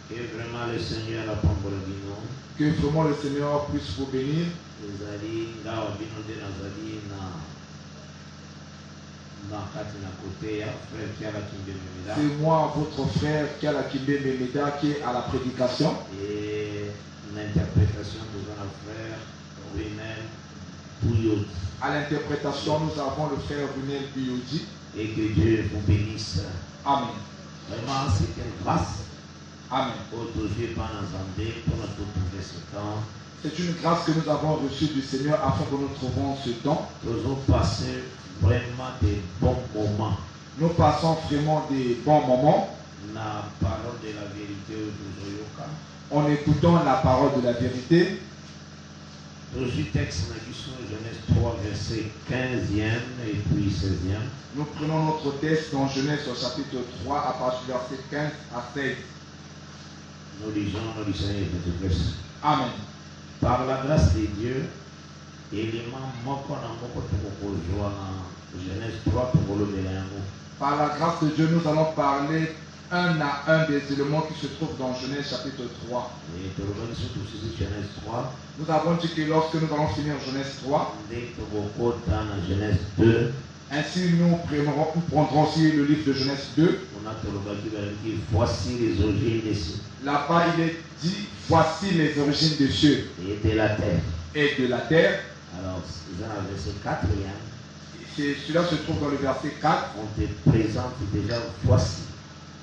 Que vraiment le Seigneur a pour Que vraiment le Seigneur puisse vous bénir. C'est moi, votre frère, qui a la Kimbe Memeda, qui est à la prédication. Et l'interprétation de notre frère Runel Bouyodi. À l'interprétation, nous avons le frère Runel Bouyodi. Et que Dieu vous bénisse. Amen. Vraiment, c'est une grâce. Amen. C'est une grâce que nous avons reçue du Seigneur afin que nous trouvions ce temps. Nous avons passé vraiment des bons moments. Nous passons vraiment des bons moments. La parole de la vérité en écoutant la parole de la vérité. Texte Genèse 3, verset 15e et puis 16e. Nous prenons notre texte dans Genèse au chapitre 3 à partir du verset 15 à 16. Nous lisons Jésus-Christ. Amen. Par la grâce de Dieu, élément Genèse 3 pour le par la grâce de Dieu, nous allons parler un à un des éléments qui se trouvent dans Genèse chapitre 3. Nous avons dit que lorsque nous allons finir Genèse 3, Genèse 2, ainsi nous prendrons aussi le livre de Genèse 2. Voici les origines des cieux. Là-bas, il est dit, voici les origines des cieux et de la terre. Et de la terre. Alors, c'est dans le verset 4. Cela se trouve dans le verset 4. On te présente déjà voici.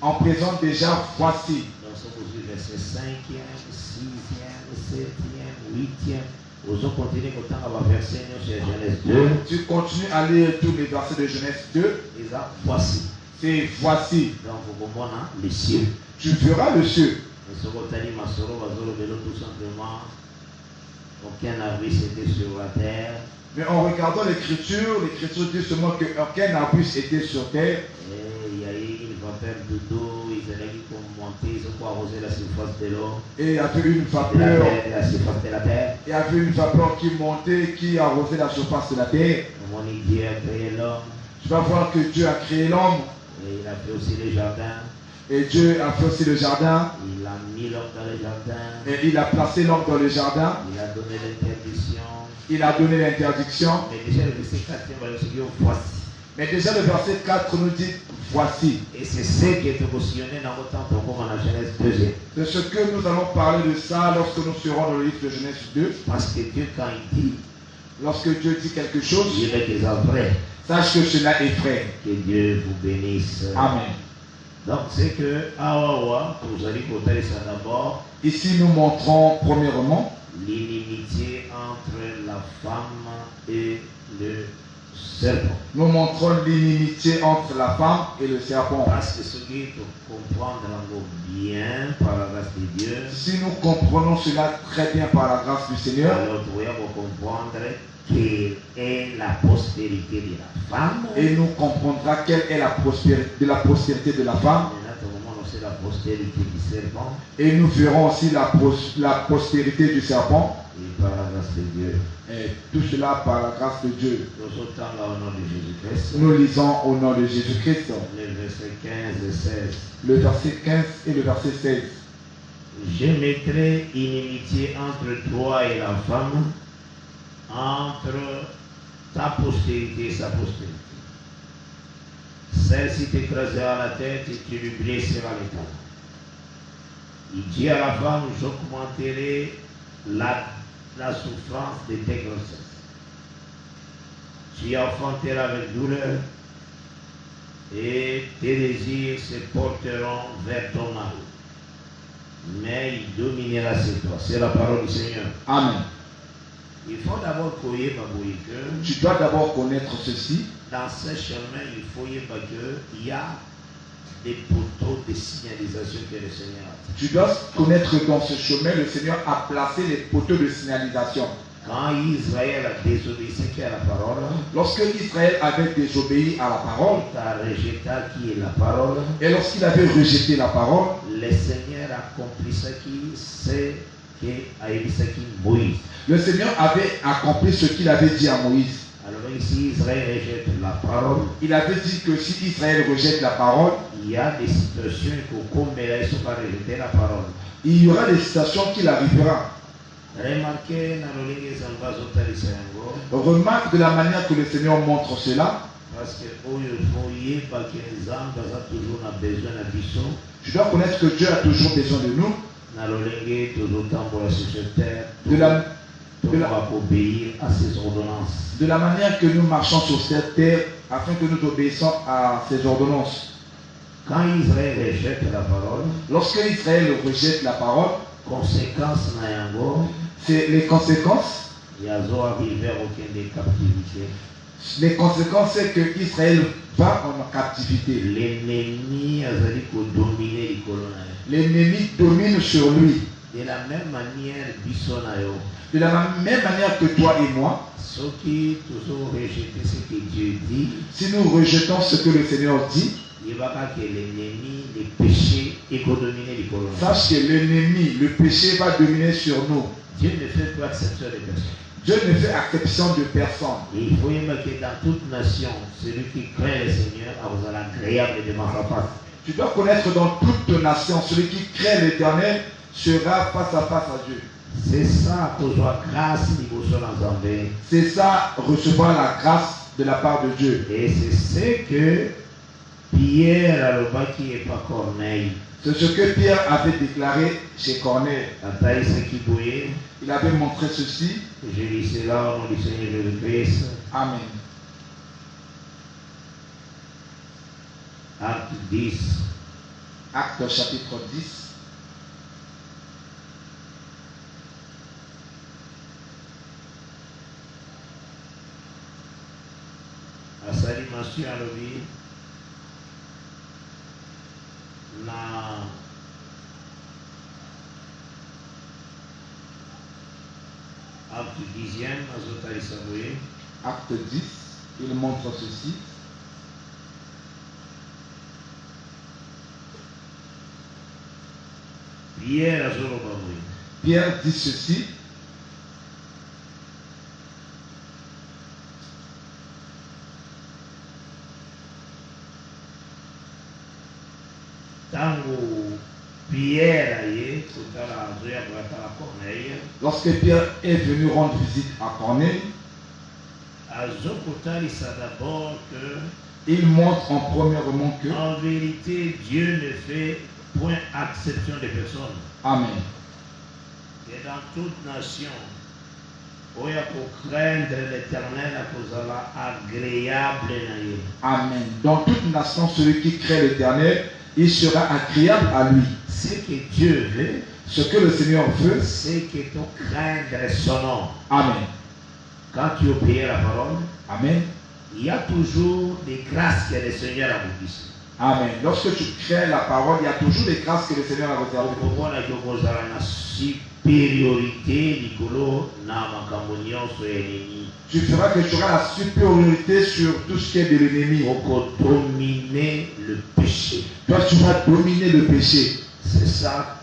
On présente déjà voici. Nous sommes au verset 5e, 6e, 7e, 8e. Nous allons continuer autant à verset Genèse 2. Tu continues à lire tous les versets de Genèse 2. Et ça, voici. C'est voici. Donc, vous comprenez les cieux. Tu verras le cieux. Tout simplement, aucun arbuste était sur la terre. Mais en regardant l'Écriture dit seulement qu'aucun arbuste était sur terre. Et il y a eu une vapeur d'eau, ils allaient monter, ils ont arrosé la surface de l'eau. Et il y avait une vapeur. La surface de la terre. Il y avait une vapeur qui montait, qui arrosait la surface de la terre. Comment Dieu a créé l'homme. Tu vas voir que Dieu a créé l'homme. Et il a fait aussi les jardins. Et Dieu a fait aussi le jardin. Il a mis l'homme dans le jardin. Et il a placé l'homme dans le jardin. Il a donné l'interdiction. Il a donné l'interdiction. Mais déjà le verset 4 va nous dire voici. Mais déjà le verset 4 nous dit voici. Et c'est ce qui est positionné dans votre temps comme en Genèse 2. C'est ce que nous allons parler de ça lorsque nous serons dans le livre de Genèse 2. Parce que Dieu, quand il dit, lorsque Dieu dit quelque chose, il est déjà vrai. Sache que cela est vrai. Que Dieu vous bénisse. Amen. Donc c'est que Awawa, vous allez côté ça d'abord. Ici nous montrons premièrement l'inimitié entre la femme et le serpent. Nous montrons l'inimitié entre la femme et le serpent. Parce que ce qui faut comprendre bien par la grâce de Dieu. Si nous comprenons cela très bien par la grâce du Seigneur, alors nous pouvons comprendre quelle est la postérité de la femme. Et nous comprendrons quelle est la postérité de la femme. La postérité du serpent. Et nous verrons aussi la postérité du serpent. Et par la grâce de Dieu. Et tout cela par la grâce de Dieu. Nous sommes là au nom de Jésus-Christ. Nous lisons au nom de Jésus-Christ. Le verset 15 et 16. Le verset 15 et le verset 16. Je mettrai inimitié entre toi et la femme, entre ta postérité et sa postérité. Celle-ci t'écrasera la tête et tu lui blesseras les talons. Il dit à la femme, j'augmenterai la souffrance de tes grossesses. Tu enfanteras avec douleur et tes désirs se porteront vers ton mari. Mais il dominera sur toi. C'est la parole du Seigneur. Amen. Il faut d'abord connaître que tu dois d'abord connaître ceci. Dans ce chemin, il faut qu'il y a des poteaux de signalisation que le Seigneur a fait. Tu dois connaître dans ce chemin, le Seigneur a placé les poteaux de signalisation. Quand Israël a désobéi à la parole, lorsque Israël avait désobéi à la parole, il a rejeté qui est la parole, et lorsqu'il avait rejeté la parole, le Seigneur a accompli ce qui a dit Moïse. Le Seigneur avait accompli ce qu'il avait dit à Moïse. Alors ici, Israël rejette la parole. Il avait dit que si Israël rejette la parole, il y a des situations qu'on ne sont pas rejeter la parole. Il y aura des situations qu'il arrivera. Remarquez dans le livre de Sango, Remarque de la manière que le Seigneur montre cela. parce que voyez pas que les âmes toujours a besoin de biso. Tu dois connaître que Dieu a toujours besoin de nous. Dans le livre toujours temps pour la société. Obéir à ses ordonnances. De la manière que nous marchons sur cette terre, afin que nous obéissons à ses ordonnances. Quand Israël rejette la parole, lorsque Israël rejette la parole, conséquence n'ayango, c'est les conséquences. Yazo arrivé à aucune des captivités. Les conséquences, c'est que Israël va en captivité. L'ennemi a dominer les colonnes. L'ennemi domine sur lui. De la même manière, bisonayo. De la même manière que toi et moi, ceux qui toujours rejettent ce que Dieu dit, si nous rejetons ce que le Seigneur dit, il va pas que l'ennemi, les péchés, et dominer les colonnes. Sache que l'ennemi, le péché va dominer sur nous. Dieu ne fait pas exception des personnes. Dieu ne fait exception de personne. Et il faut que dans toute nation, celui qui craint le Seigneur a agréable devant sa face. Tu dois connaître dans toute nation, celui qui craint l'Éternel sera face à face à Dieu. C'est ça que grâce c'est ça, recevoir la grâce de la part de Dieu. Et c'est ce que Pierre a le bas qui n'est pas Corneille. C'est ce que Pierre avait déclaré chez Corneille. Il avait montré ceci. Je lis cela au nom du Seigneur Jésus-Christ. Amen. Acte 10. Acte chapitre 10. À sa dimension à l'obéir. Acte 10e, Acte 10, il montre ceci. Pierre dit ceci. Lorsque Pierre est venu rendre visite à Corneille, il montre en premièrement que en vérité Dieu ne fait point exception de personne. Amen. Et dans toute nation, où il y a pour craindre l'Éternel à cause de la agréable. Amen. Dans toute nation, celui qui craint l'Éternel, il sera agréable à lui. Ce que Dieu veut, ce que le Seigneur veut, c'est que tu craindre son nom. Amen. Quand tu obéis à la parole, amen, il y a toujours des grâces que le Seigneur a réservées. Amen. Lorsque tu crées la parole, il y a toujours des grâces que le Seigneur a réservées. Pourquoi la supériorité Nicolo na makamonion sur l'ennemi. Tu feras que tu auras la supériorité sur tout ce qui est de l'ennemi. Pour dominer le péché. Toi, tu vas dominer le péché. C'est ça.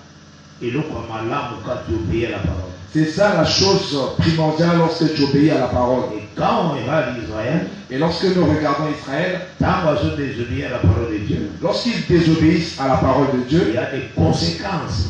Et le quand tu obéis à la parole. C'est ça la chose primordiale lorsque tu obéis à la parole. Et quand on regarde Israël, et lorsque nous regardons Israël, désobéir à la parole de Dieu, lorsqu'ils désobéissent à la parole de Dieu, il y a des conséquences.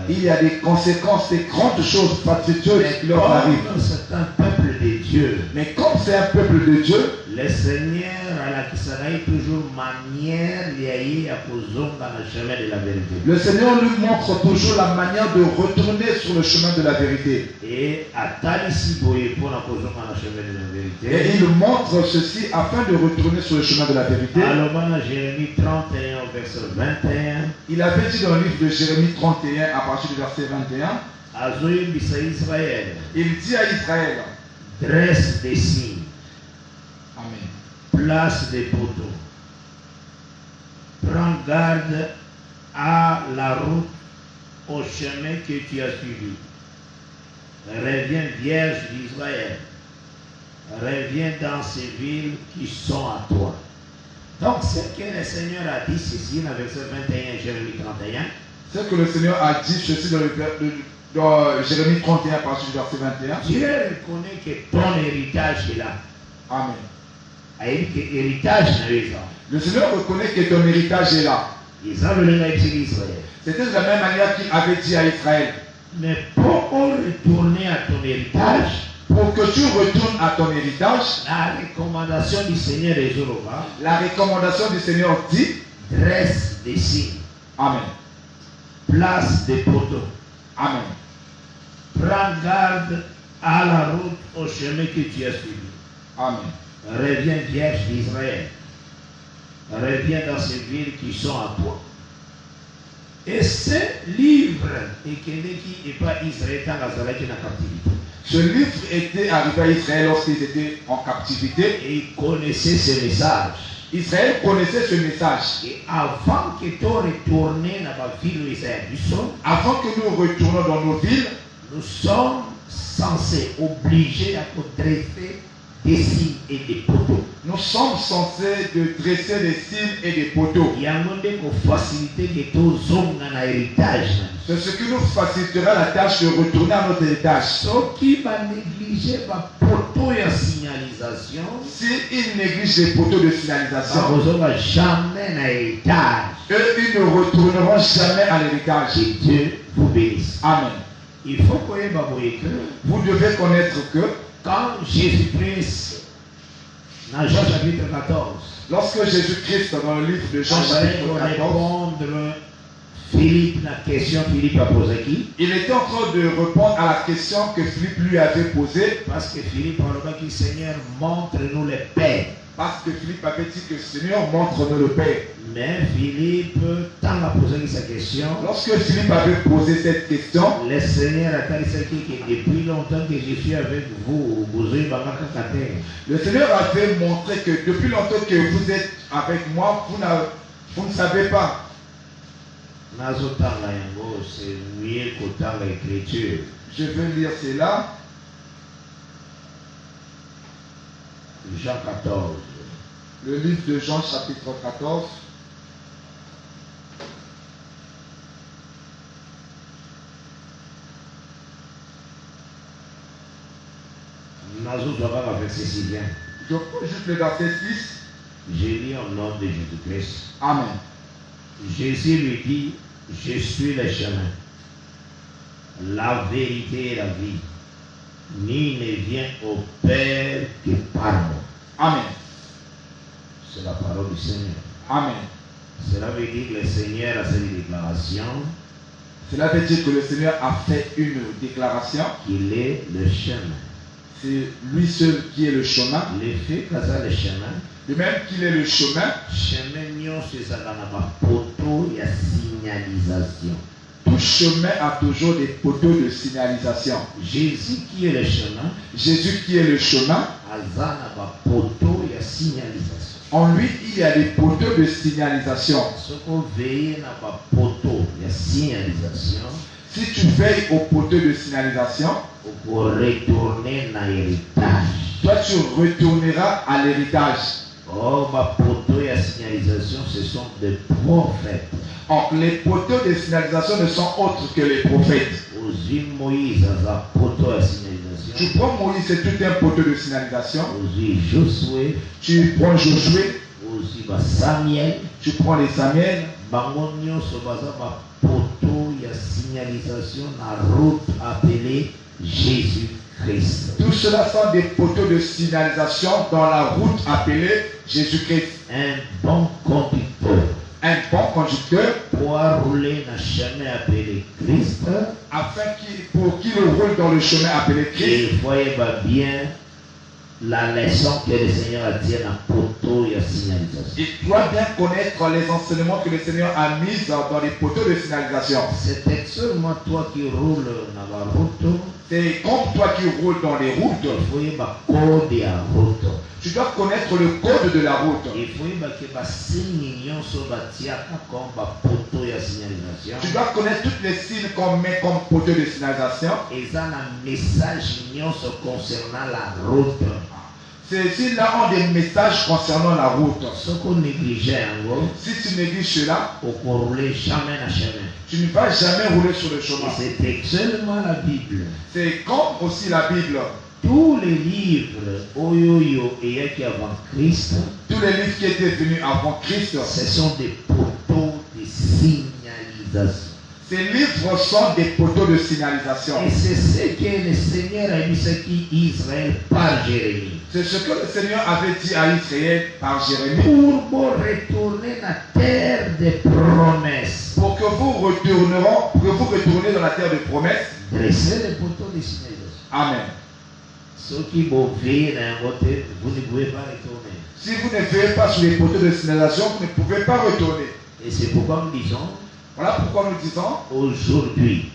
Il y a des conséquences, des grandes choses fatidieuses qui leur arrivent. C'est un peuple de Dieu. Mais comme c'est un peuple de Dieu, le Seigneur à la Kisanaï toujours manière liée à dans le chemin de la vérité. Le Seigneur lui montre toujours la manière de retourner sur le chemin de la vérité. Et à Talisi Boye pour la chemin de la vérité. Et il montre ceci afin de retourner sur le chemin de la vérité. Alors dans Jérémie 31 verset 21. Il avait dit dans le livre de Jérémie 31 à partir du verset 21. Il dit à Israël, dresse des signes. Amen. Place des poteaux. Prends garde à la route, au chemin que tu as suivi. Reviens vierge d'Israël. Reviens dans ces villes qui sont à toi. Donc, ce que le Seigneur a dit ceci dans le verset 21, Jérémie 31. Ce que le Seigneur a dit ceci dans Jérémie 31 à partir du verset 21. Dieu reconnaît que ton héritage est là. Amen. ayebi ke héritage na yo eza. Le Seigneur reconnaît que ton héritage est là. Eza lolenge ayebisaki Israël. C'était de la même manière qu'il avait dit à Israël. Mais pour retourner à ton héritage, Pour que tu retournes à ton héritage, la recommandation du Seigneur est Zorova, la recommandation du Seigneur dit, dresse des signes, Amen, place des poteaux, Amen. prends garde à la route, au chemin que tu as suivi. Amen. Reviens vierge d'Israël. Reviens dans ces villes qui sont à toi. Et ce livre, et qui n'est pas Israël, dans la captivité. Ce livre était arrivé à Israël lorsqu'ils étaient en captivité. Et ils connaissaient ce message. Israël connaissait ce message. Et avant que tu retournes dans la ville d'Israël, Avant que nous retournions dans nos villes, nous sommes censés, obligés à dresser des signes et des poteaux. nous sommes censés de dresser des signes et des poteaux. Il y a un monde qui facilite que tous hommes dans l'héritage. C'est ce qui nous facilitera la tâche de retourner à notre héritage. Ceux qui vont négliger les poteaux et la signalisation, S'ils négligent les poteaux de signalisation, ils ne vont jamais dans l'héritage. eux, ils ne retourneront jamais à l'héritage. Que Dieu vous bénisse. Amen. Il faut que Vous devez connaître que quand Jésus-Christ, dans Jean chapitre 14, lorsque Jésus-Christ, dans le livre de Jean chapitre 14, répondre Philippe, la question Philippe a posée qui? il était en train de répondre à la question que Philippe lui avait posée. Parce que Philippe a dit, Seigneur, montre-nous le Père. Parce que Philippe avait dit que Seigneur, montre-nous le Père. Mais Philippe, tant a posé sa question, Lorsque Philippe avait posé cette question, le Seigneur a dit que depuis longtemps que je suis avec vous, vous avez le Seigneur avait montré que depuis longtemps que vous êtes avec moi, vous ne savez pas. c'est mieux qu'autant l'écriture. Je vais lire cela. Jean 14. Le livre de Jean chapitre 14. Je prends juste le verset 6. J'ai lu au nom de Jésus-Christ. Amen. Jésus lui dit, je suis le chemin, la vérité et la vie. Ni ne vient au Père que par moi. Amen. C'est la parole du Seigneur. Amen. Cela veut dire que le Seigneur a fait une déclaration. Cela veut dire que le Seigneur a fait une déclaration. Qu'il est le chemin. C'est lui seul qui est le chemin. Le fait que ça le chemin. De même qu'il est le chemin. Chemin c'est ça dans la poteau et la signalisation. Tout chemin a toujours des poteaux de signalisation. Jésus qui est le chemin. Jésus qui est le chemin. Poteau et la signalisation. En lui, il y a des poteaux de signalisation. Ce qu'on veille dans le poteau et la signalisation. Si tu veilles au poteau de signalisation, pour retourner dans l'héritage. Toi, tu retourneras à l'héritage. Oh, ma poteau et la signalisation, ce sont des prophètes. Or, les poteaux de signalisation ne sont autres que les prophètes. Aussi Moïse a un poteau de signalisation. Tu prends Moïse, c'est tout un poteau de signalisation. Aussi Josué. Tu prends Josué. Aussi Samuel. Tu prends les Samuel. Bangonio Sobaza, ma poteau et la signalisation, la route appelée Jésus-Christ. Tout cela sont des poteaux de signalisation dans la route appelée Jésus-Christ. Un bon conducteur. Un bon conducteur pour rouler dans le chemin appelé Christ. Afin pour qu'il roule dans le chemin appelé Christ. Il voyait bien la leçon que le Seigneur a dit dans le poteau et la signalisation. Il doit bien connaître les enseignements que le Seigneur a mis dans les poteaux de signalisation. C'est seulement toi qui roules dans la route. C'est comme toi qui roules dans les routes. Il faut y code de la route. Tu dois connaître le code de la route. Il faut que signe comme poteau et la signalisation. Tu dois connaître toutes les signes qu'on met comme poteau de signalisation. Et ça un message concernant la route. Ces signes-là ont des messages concernant la route. Ce qu'on négligeait en gros. Si tu négliges cela, on ne rouler jamais dans le chemin. Tu ne vas jamais rouler sur le chemin. C'est seulement la Bible. C'est comme aussi la Bible. tous les livres Oyoyo et qui avant Christ, Tous les livres qui étaient venus avant Christ, ce sont des poteaux de signalisation. ces livres sont des poteaux de signalisation. Et c'est ce que le Seigneur a mis qui Israël par Jérémie. C'est ce que le Seigneur avait dit à Israël par Jérémie. Pour retourner dans la terre des promesses. Pour que vous retourniez dans la terre de promesses. Dresser les poteaux de signalisation. Amen. Ceux qui vont veiller d'un côté, vous ne pouvez pas retourner. Si vous ne veillez pas sur les poteaux de signalisation, vous ne pouvez pas retourner. Et c'est pourquoi nous disons, Voilà pourquoi nous disons, aujourd'hui,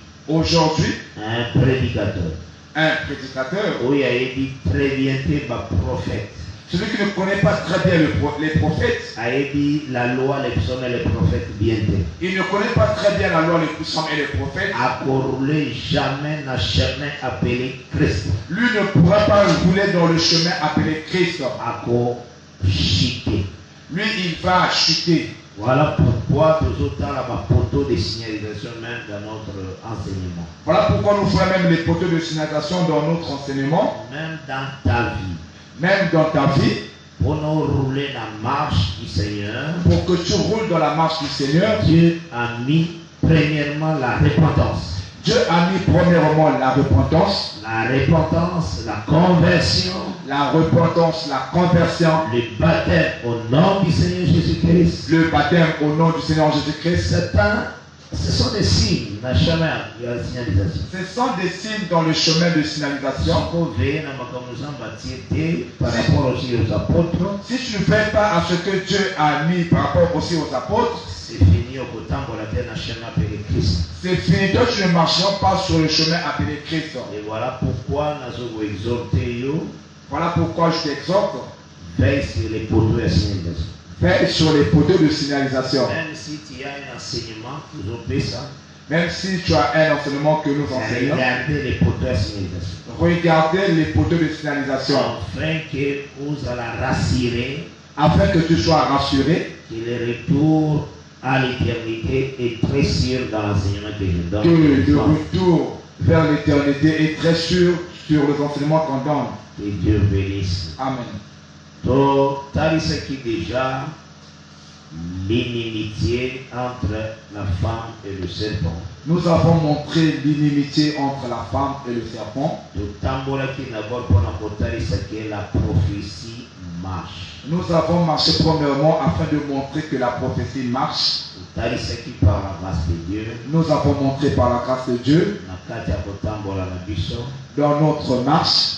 un prédicateur, oui, il a dit très bien ma prophète. celui qui ne connaît pas très bien les prophètes, A dit la loi, les psaumes et les prophètes bientôt. il ne connaît pas très bien la loi, les psaumes et les prophètes. A roulé jamais dans le chemin appelé Christ. Lui ne pourra pas rouler dans le chemin appelé Christ. A chuter. Lui, il va chuter. Voilà pourquoi nous autres la poteau de signalisation même dans notre enseignement. Voilà pourquoi nous ferons même les poteaux de signalisation dans notre enseignement. Même dans ta vie. Même dans ta vie, Pour nous rouler la marche du Seigneur, pour que tu roules dans la marche du Seigneur, Dieu a mis premièrement la repentance. Dieu a mis premièrement la repentance, La conversion, la repentance, la conversion, le baptême au nom du Seigneur Jésus-Christ. le baptême au nom du Seigneur Jésus-Christ. Ce sont des signes dans le chemin de la signalisation. Ce sont des signes dans le chemin de signalisation. Par rapport aussi aux apôtres, Si tu ne fais pas à ce que Dieu a mis par rapport aussi aux apôtres, c'est fini au temps pour la terre dans le chemin appelé Christ. c'est fini. Toi, tu ne marcheras pas sur le chemin appelé Christ. Et voilà pourquoi nous avons exhorté vous, Voilà pourquoi je t'exhorte, veille sur les poteaux de la signalisation. veille sur les poteaux de signalisation. Même si tu as un enseignement, nous avons fait ça. Même si tu as un enseignement que nous enseignons, Regardez les poteaux de la signalisation. regardez les poteaux de signalisation Afin que vous allez rassurer afin que tu sois rassuré que le retour à l'éternité est très sûr dans l'enseignement que je donne. que le retour vers l'éternité est très sûr sur les enseignements qu'on donne. Que Dieu bénisse. Amen. Donc, t'as ce qui déjà l'inimitié entre la femme et le serpent. Nous avons montré l'inimitié entre la femme et le serpent. Le tambour qui d'abord pour apporter ce que la prophétie marche. Nous avons marché premièrement afin de montrer que la prophétie marche. T'as ce qui par la grâce de Dieu. Nous avons montré par la grâce de Dieu dans notre marche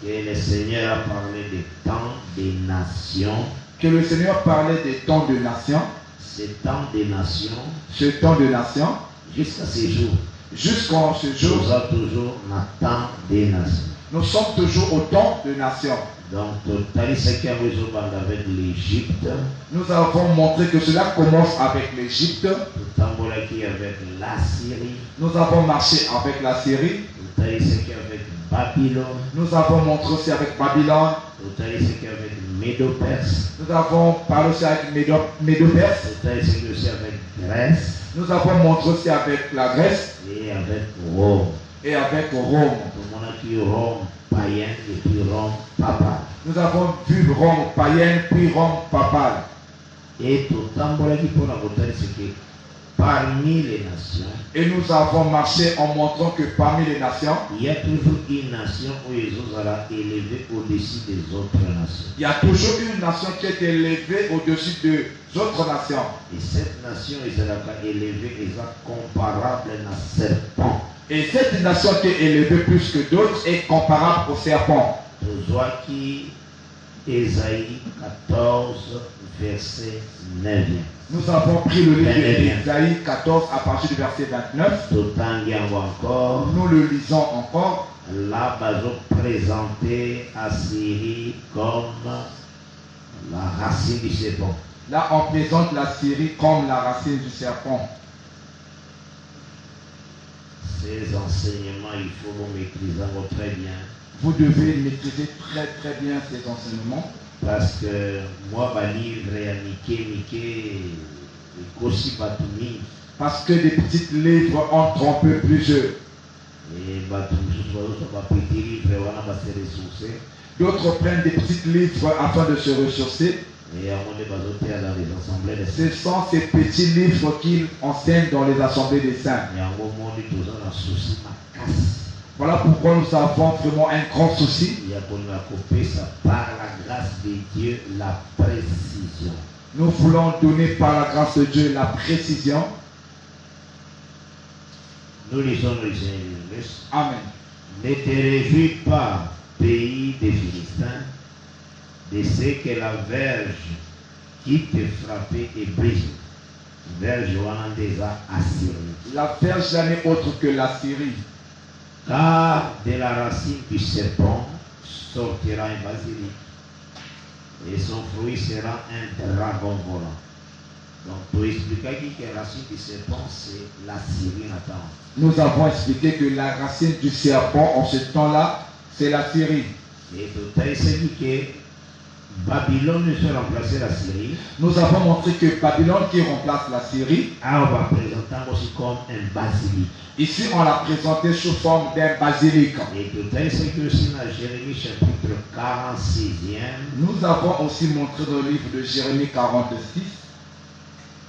que le Seigneur a parlé des temps des nations. que le Seigneur parlait des temps de nation, Ce temps des nations, ce temps de nation, jusqu'à ce jour, jusqu'en ce jour, nous avons toujours un temps des nations. nous sommes toujours au temps de nation. Donc, t'as ce qui a besoin avec l'Égypte, Nous avons montré que cela commence avec l'Égypte. le tambour qui est avec la Syrie, Nous avons marché avec la Syrie. t'as ce qui est avec Babylone, Nous avons montré aussi avec Babylone. t'as ce qui est avec Médo-Perse, Nous avons parlé aussi avec Médo-Perse. t'as ce qui est aussi avec Grèce Nous avons montré aussi avec la Grèce et avec Rome. et avec Rome. Tout le monde a qui Rome païen et puis Rome papal. Nous avons vu Rome païenne puis Rome papale. Et tout tambour qui pour la bataille, c'est que parmi les nations, Et nous avons marché en montrant que parmi les nations, il y a toujours une nation où ils ont élevé au-dessus des autres nations. il y a toujours une nation qui est élevée au-dessus des autres nations. Et cette nation, ils sont élevée, ils sont comparables à serpent. Et cette nation qui est élevée plus que d'autres est comparable au serpent. Tu vois qui Ésaïe 14, verset 9. Nous avons pris le livre 29. d'Ésaïe 14 à partir du verset 29. Tout en encore. Nous le lisons encore. Là, ils ont présenté Assyrie comme la racine du serpent. Là, on présente la Syrie comme la racine du serpent. Ces enseignements, il faut nous maîtriser très bien. Vous devez maîtriser très très bien ces enseignements. Parce que moi, ma livre est à Mickey, aussi Batumi. Parce que des petites livres ont trompé plusieurs. Et D'autres prennent des petits livres afin de se ressourcer. Et dans les assemblées des Ce sont ces petits livres qu'ils enseignent dans les assemblées des saints. Voilà pourquoi nous avons vraiment un grand souci. Par la grâce de Dieu, la précision. Nous voulons donner par la grâce de Dieu la précision. Nous lisons le Seigneur. Amen. Ne te réjouis pas, pays des Philistins, de ce que la verge qui te frappait est brisée. Verge hollandaise Assyrie. La verge n'est autre que la Syrie. Car de la racine du serpent sortira un basilic, et son fruit sera un dragon volant. Donc, pour expliquer que la racine du serpent, c'est la Syrie natamment. Nous avons expliqué que la racine du serpent en ce temps-là, c'est la Syrie. Et tout à dit que Babylone ne se remplacer la Syrie. Nous avons montré que Babylone qui remplace la Syrie, on va présenter aussi comme un basilic. Ici, on l'a présenté sous forme d'un basilic. Et tout à que aussi dans Jérémie chapitre 46e. Nous avons aussi montré dans le livre de Jérémie 46.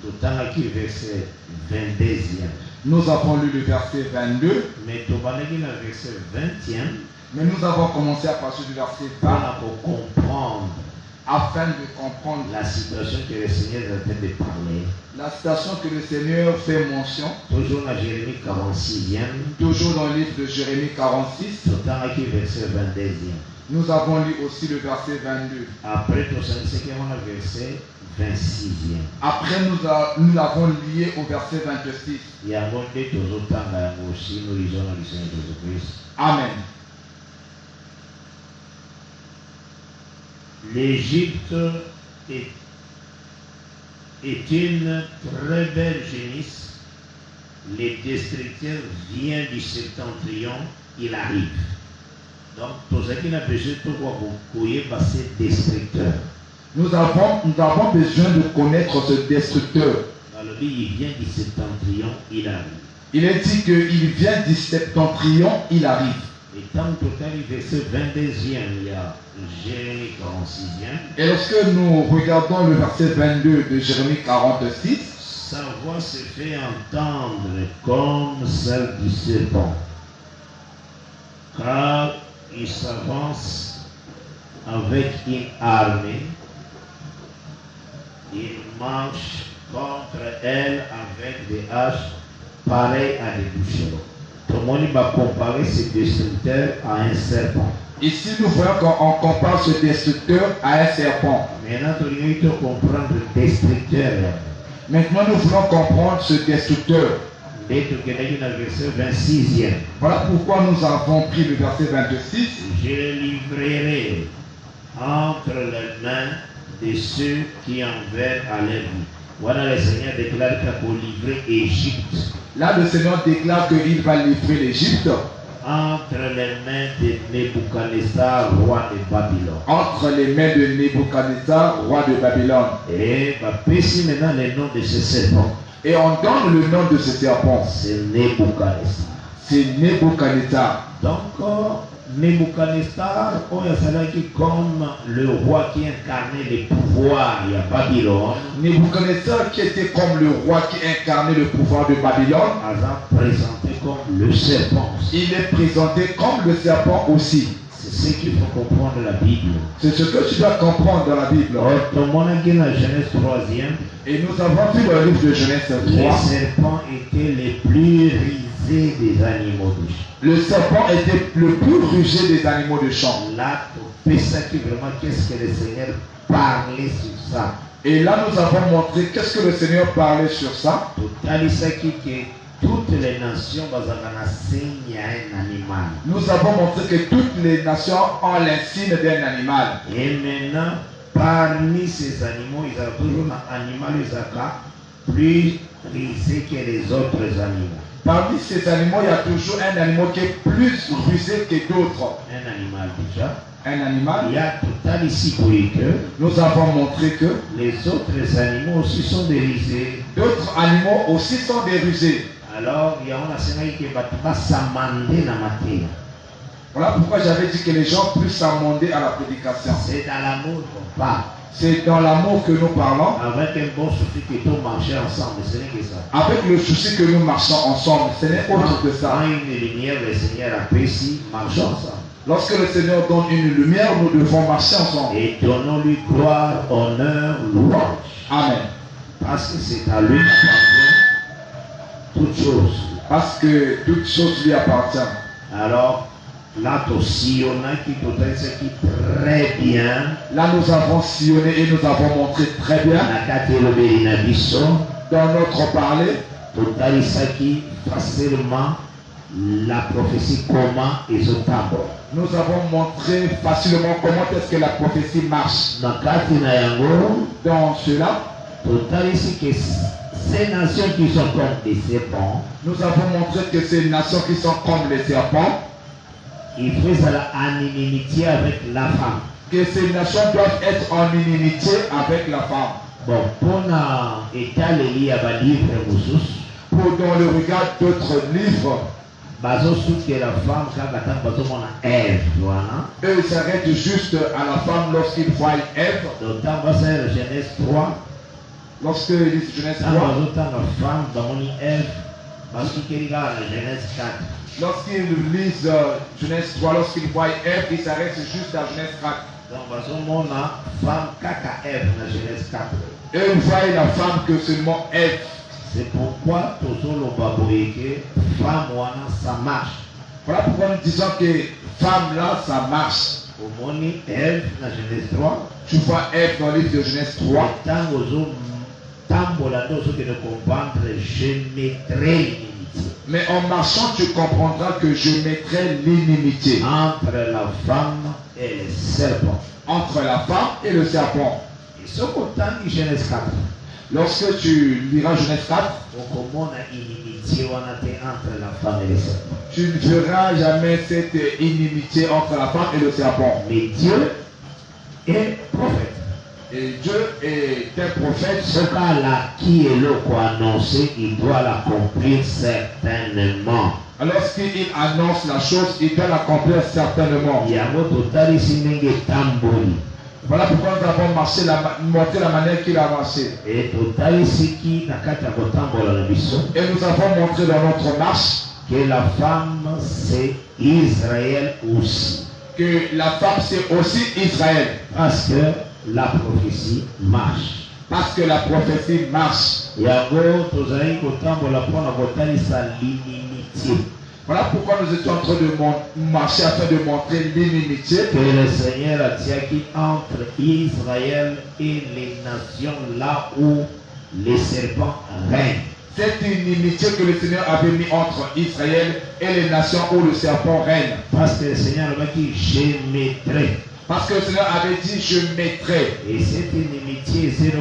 Tout à qui verset 22e. Nous avons lu le verset 22. Mais tout à le verset 20e. Mais nous avons commencé à partir du verset 20 pour comprendre, afin de comprendre la situation que le Seigneur est en train de parler. La situation que le Seigneur fait mention. Toujours dans Jérémie 46e. Toujours dans le livre de Jérémie 46. Tout à qui verset 22e. Nous avons lu aussi le verset 22. Après tout ça, c'est qu'il y a le verset 26e. Après, nous l'avons lié au verset 26. Il y a un monde de tout autant aussi, nous lisons dans le Seigneur Jésus-Christ. Amen. L'Égypte est une très belle génisse. Le destructeur vient du septentrion, il arrive. Donc, tout ce qui n'a besoin de quoi passer destructeur. Nous avons besoin de connaître ce destructeur. Alors, il vient du septentrion, il arrive. Il est dit qu'il vient du septentrion, il arrive. Et tant total, verset 22e, il y a Jérémie 46e. Et lorsque nous regardons le verset 22 de Jérémie 46, sa voix se fait entendre comme celle du serpent, car il s'avance avec une armée, il marche contre elle avec des haches pareilles à des boucheros. Tout le monde va comparer ce destructeur à un serpent. Ici, nous voyons qu'on compare ce destructeur à un serpent. Maintenant, il faut comprendre le destructeur. Maintenant, nous voulons comprendre ce destructeur. Voilà pourquoi nous avons pris le verset 26. Je le livrerai entre les mains de ceux qui en veulent à leur vie. Voilà, le Seigneur déclare qu'il faut livrer Égypte. Là, le Seigneur déclare qu'il va livrer l'Égypte entre les mains de Nebuchadnezzar, roi de Babylone. Entre les mains de Nebuchadnezzar, roi de Babylone. Et précis maintenant le nom de ce serpent. Et on donne le nom de ce serpent. C'est Nebuchadnezzar. C'est Nebuchadnezzar. Donc, Nebuchadnezzar, comme le roi qui incarnait le pouvoir à Babylone. Nebuchadnezzar qui était comme le roi qui incarnait le pouvoir de Babylone. Présenté comme le serpent. Il est présenté comme le serpent aussi. C'est ce qu'il faut comprendre de la Bible. C'est ce que tu dois comprendre dans la Bible. Genèse 3e. Et nous avons vu dans le livre de Genèse 3. Les serpents étaient les plus rusés des animaux de champ. Le serpent était le plus rusé des animaux de champ. Là, tu fais ça qui vraiment, qu'est-ce que le Seigneur parlait sur ça. Et là, nous avons montré qu'est-ce que le Seigneur parlait sur ça. Toutes les nations il y a un animal. Nous avons montré que toutes les nations ont l'insigne d'un animal. Et maintenant, parmi ces animaux, il y a toujours un animal plus rusé que les autres animaux. Parmi ces animaux, il y a toujours un animal qui est plus rusé que d'autres. Un animal déjà. Un animal. Il y a total ici pour que nous avons montré que les autres animaux aussi sont des rusés. D'autres animaux aussi sont des rusés. Alors, il y a un enseignement qui va s'amender dans ma tête. Voilà pourquoi j'avais dit que les gens puissent s'amender à la prédication. C'est dans l'amour qu'on parle. C'est dans l'amour que nous parlons. Avec un bon souci que tout marcher ensemble, ce n'est que ça. Avec le souci que nous marchons ensemble, ce n'est autre que ça. Quand une lumière, le Seigneur apprécie, marchons ensemble. Lorsque le Seigneur donne une lumière, nous devons marcher ensemble. Et donnons-lui gloire, honneur, louange. Amen. Parce que c'est à lui qu'appartient toutes choses. Parce que toutes choses lui appartiennent. Alors, là aussi, on a qui ce qui très bien. Là, nous avons sillonné et nous avons montré très bien dans notre parler. Total Isaki, facilement la prophétie comment et son tambour. Nous avons montré facilement comment est-ce que la prophétie marche. Dans cela, total ici que ces nations qui sont comme des serpents, nous avons montré que ces nations qui sont comme les serpents, ils font en inimitié avec la femme. Que ces nations doivent être en inimitié avec la femme. Bon, pour étaler lié à livre pour dans le regard d'autres livres, que la femme quand Ève, eux ils s'arrêtent juste à la femme lorsqu'ils voient Ève. Donc dans Genèse 3, lorsque ils lisent Genèse 3, la femme dans Ève, parce qu'il regarde Genèse 4. Lorsqu'ils lisent Genèse 3, lorsqu'ils voient Ève, ils s'arrêtent juste à Genèse 4. Donc, femme caca Ève dans Genèse 4. Et ils voient la femme que seulement Ève. C'est pourquoi tout le baboye que femme ça marche. Voilà pourquoi nous disons que femme là, ça marche. Au monde Ève dans Genèse 3. Tu vois Ève dans le livre de Genèse 3. Je mettrai l'inimitié. Mais en marchant, tu comprendras que je mettrai l'inimitié entre la femme et le serpent. Entre la femme et le serpent. Et ce qu'autant dit Genèse 4. Lorsque tu liras Genèse 4, inimitié entre la femme et le serpent. Tu ne verras jamais cette inimitié entre la femme et le serpent. Mais Dieu est prophète. Et Dieu est un prophète. Ce cas-là qui est là pour annoncer, il doit l'accomplir certainement. Alors lorsqu'il annonce la chose, il doit l'accomplir certainement. Voilà pourquoi nous avons montré la manière qu'il a marché. Et nous avons montré dans notre marche que la femme c'est Israël aussi. Que la femme c'est aussi Israël. Parce que la prophétie marche. Parce que la prophétie marche. Voilà pourquoi nous étions en train de marcher afin de montrer l'inimitié que le Seigneur a tiré entre Israël et les nations là où les serpents règnent. Cette inimitié que le Seigneur avait mis entre Israël et les nations où le serpent règne. Parce que le Seigneur avait dit je mettrai. Parce que le Seigneur avait dit je mettrai. Et cette inimitié, c'est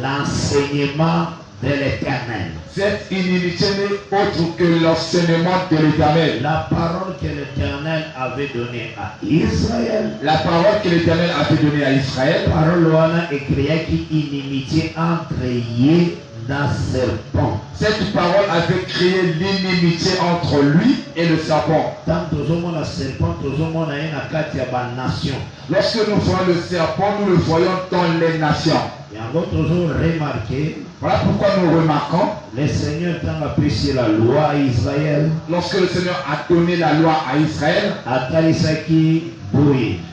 l'enseignement de l'Éternel. Cette inimitié n'est autre que l'enseignement de l'Éternel. La parole que l'Éternel avait donnée à Israël. La parole que l'Éternel avait donnée à Israël. Parole est créée qui inimitié entre Yé d'un serpent. Cette parole avait créé l'inimitié entre lui et le serpent. Lorsque nous voyons le serpent, nous le voyons dans les nations. Voilà pourquoi nous remarquons. Le Seigneur a apprécié la loi à Israël. Lorsque le Seigneur a donné la loi à Israël,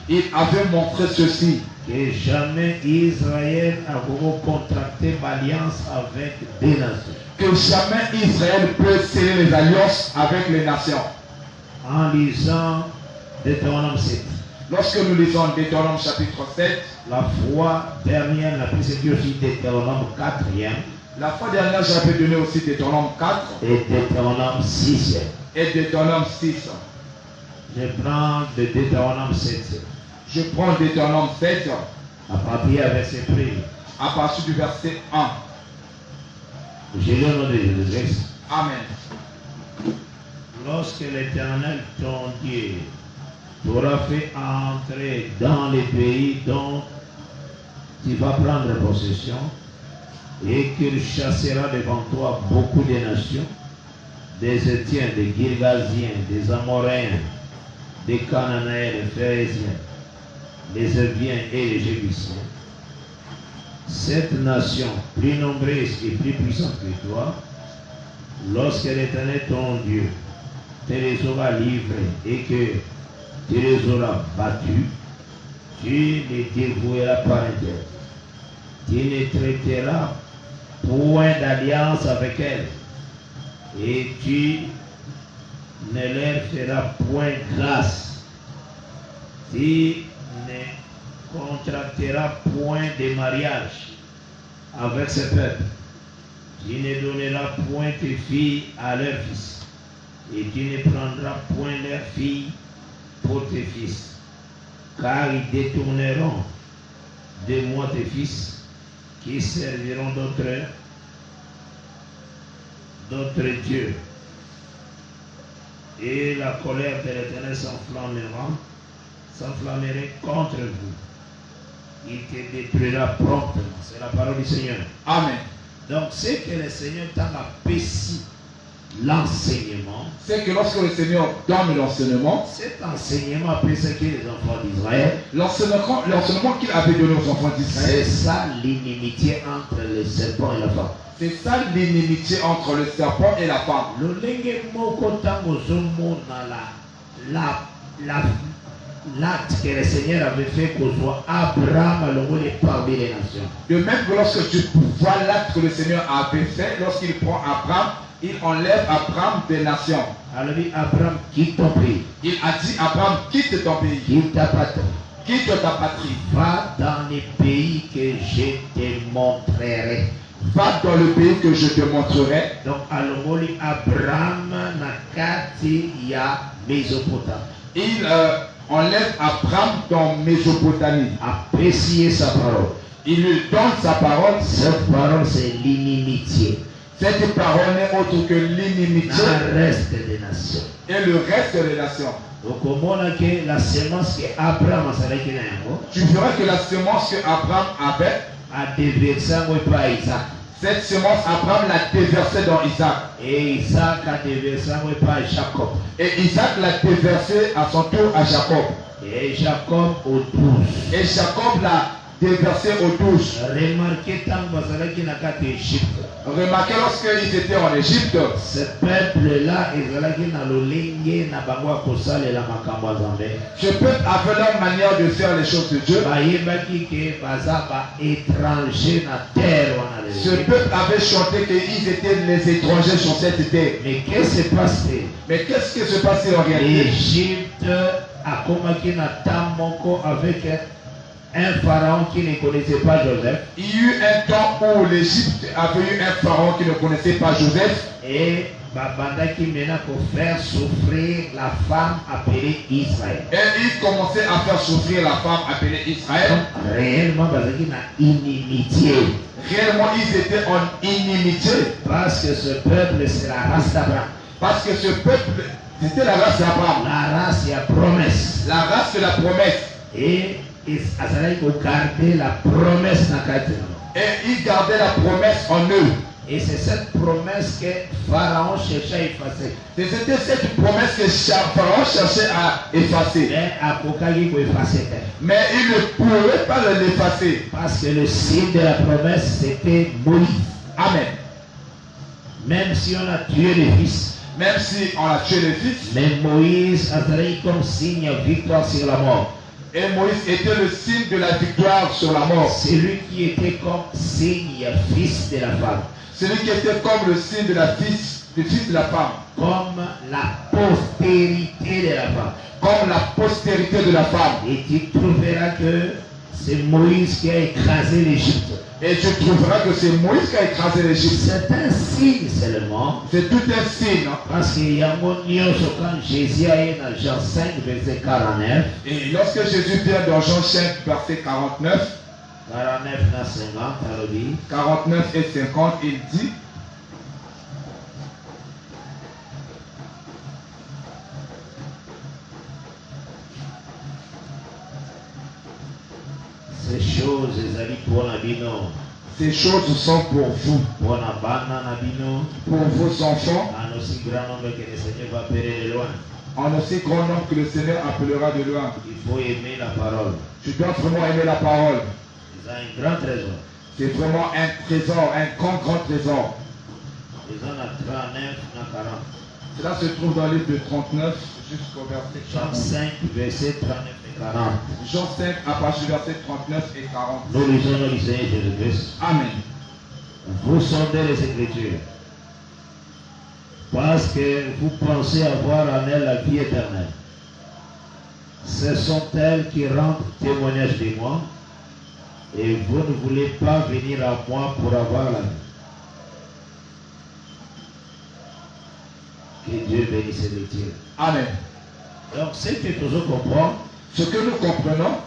il avait montré ceci. Que jamais Israël a contracté l'alliance avec des nations. Que jamais Israël peut sceller les alliances avec les nations. En lisant Deutéronome 7. Lorsque nous lisons Deutéronome chapitre 7, la fois dernière, la précédente aussi Deutéronome 4e. La fois dernière, j'avais donné aussi Deutéronome 4 et Deutéronome 6e. Et Deutéronome 6. Je prends de Deutéronome 7. Je prends Deutéronome 7 à partir du verset 1. À partir du verset 1. Je lis au nom de Jésus-Christ. Amen. Lorsque l'Éternel, ton Dieu, t'aura fait entrer dans les pays dont tu vas prendre possession, et qu'il chassera devant toi beaucoup de nations, des Étiens, des Girgasiens, des Amoréens, des Cananéens, des Phérésiens, les Éviens et les Jébusiens. Cette nation, plus nombreuse et plus puissante que toi, lorsque l'Éternel ton Dieu te les aura livrés et que tu les auras battus, tu les dévoueras par intérêt. Tu ne traiteras point d'alliance avec elles et tu ne leur feras point grâce. Tu ne contracteras point de mariage avec ce peuple. Tu ne donneras point tes filles à leurs fils et tu ne prendras point leurs filles pour tes fils, car ils détourneront de moi tes fils qui serviront d'autres dieux. Et la colère de l'Éternel s'enflammerait contre vous. Il te détruira promptement. C'est la parole du Seigneur. Amen. Donc, c'est que le Seigneur t'a apprécié l'enseignement. C'est que lorsque le Seigneur donne l'enseignement, Cet enseignement après ce que les enfants d'Israël, l'enseignement qu'il avait donné aux enfants c'est d'Israël, ça l'inimitié entre le serpent et la femme. c'est ça l'inimitié entre le serpent et la femme. Lolenge moko tango zomona l'acte que le Seigneur avait fait qu'au soit Abraham a longolé parmi les nations. De même que lorsque tu vois l'acte que le Seigneur avait fait, lorsqu'il prend Abraham, il enlève Abraham des nations. Alors dit Abraham, quitte ton pays, Il a dit Abraham, quitte ton pays, quitte ta patrie, quitte ta patrie, va dans les pays que je te montrerai. va dans le pays que je te montrerai. Donc alongoli Abraham na kati ya Mésopotamie. Il enlève Abraham dans Mésopotamie. Apprécier sa parole. Il lui donne sa parole. Cette parole, c'est l'inimitié. Cette parole n'est autre que l'inimitié Dans le reste des nations. et le reste des nations. Donc, au moment que la semence que Abraham a salé Tu verras que la semence que Abraham avait, a déversé par Isaac. cette semence, Abraham l'a déversée dans Isaac. Et Isaac a déversé par Jacob. Et Isaac l'a déversé à son tour à Jacob. Et Jacob aux 12. Et Jacob l'a déversé aux 12. Remarquez tant que na kati Égypte. Remarquez lorsqu'ils étaient en Égypte, Ce peuple-là, ezalaki na lolenge na bango akosalela makambo ya Nzambe. ce peuple avait leur manière de faire les choses de Dieu. Bayebaki ke baza ba étranger na terre wana Ce lelo. peuple avait chanté qu'ils étaient les étrangers sur cette terre. Mais qu'est-ce qui s'est passé? Mais qu'est-ce qui se passait en réalité? L'Égypte akomaki na temps moko avec un pharaon qui ne connaissait pas Joseph. Il y eut un temps où l'Égypte avait eu un pharaon qui ne connaissait pas Joseph. Et babandaki maintenant pour faire souffrir la femme appelée Israël. Et il commençait à faire souffrir la femme appelée Israël. Donc réellement bazaki na inimitié. Réellement, ils étaient en inimitié. Parce que ce peuple c'est la race d'Abraham. Parce que ce peuple, c'était la race d'Abraham. La race et la promesse. La race de la promesse. Et Azalai pour garder la promesse dans la kati. Et ils gardaient la promesse en eux. Et c'est cette promesse que Pharaon cherchait à effacer. Et c'était cette promesse que Pharaon cherchait à effacer. Mais Apokagi pour effacer. Mais il ne pouvait pas l'effacer. Parce que le signe de la promesse c'était Moïse. Amen. Même si on a tué les fils. Même si on a tué les fils. Mais Moïse a donné comme signe victoire sur la mort. Et Moïse était le signe de la victoire sur la mort. Celui qui était comme signe fils de la femme. Celui qui était comme le signe de la fils de la femme. Comme la postérité de la femme. Comme la postérité de la femme. Et tu trouveras que c'est Moïse qui a écrasé l'Égypte. Et tu trouveras que c'est Moïse qui a écrasé l'Égypte. C'est un signe seulement. C'est tout un signe. Parce qu'il y a mon nyonso quand Jésus est dans Jean 5, verset 49. Et lorsque Jésus vient dans Jean 5, verset 49, 49 à 50, alors dit, 49 et 50, il dit, ces choses, les amis, pour la bino. Ces choses sont pour vous, Pour na bana na bino, pour vos enfants, en aussi grand nombre que le Seigneur va appeler de loin. en aussi grand nombre que le Seigneur appellera de loin. Il faut aimer la parole. Tu dois vraiment aimer la parole. Ils ont un grand trésor. C'est vraiment un trésor, un grand trésor. Ils ont la 39, la 40. Cela se trouve dans le livre de 39 jusqu'au verset Jean 40. 5, verset 39 et 40. Jean 5 à partir du verset 39 et 40. Nous lisons le Seigneur Jésus-Christ. Amen. Vous sondez les Écritures parce que vous pensez avoir en elles la vie éternelle. Ce sont elles qui rendent témoignage de moi et vous ne voulez pas venir à moi pour avoir la vie. Que Dieu bénisse ces lectures. Amen. Donc, ce que toujours comprend, Ce que nous comprenons,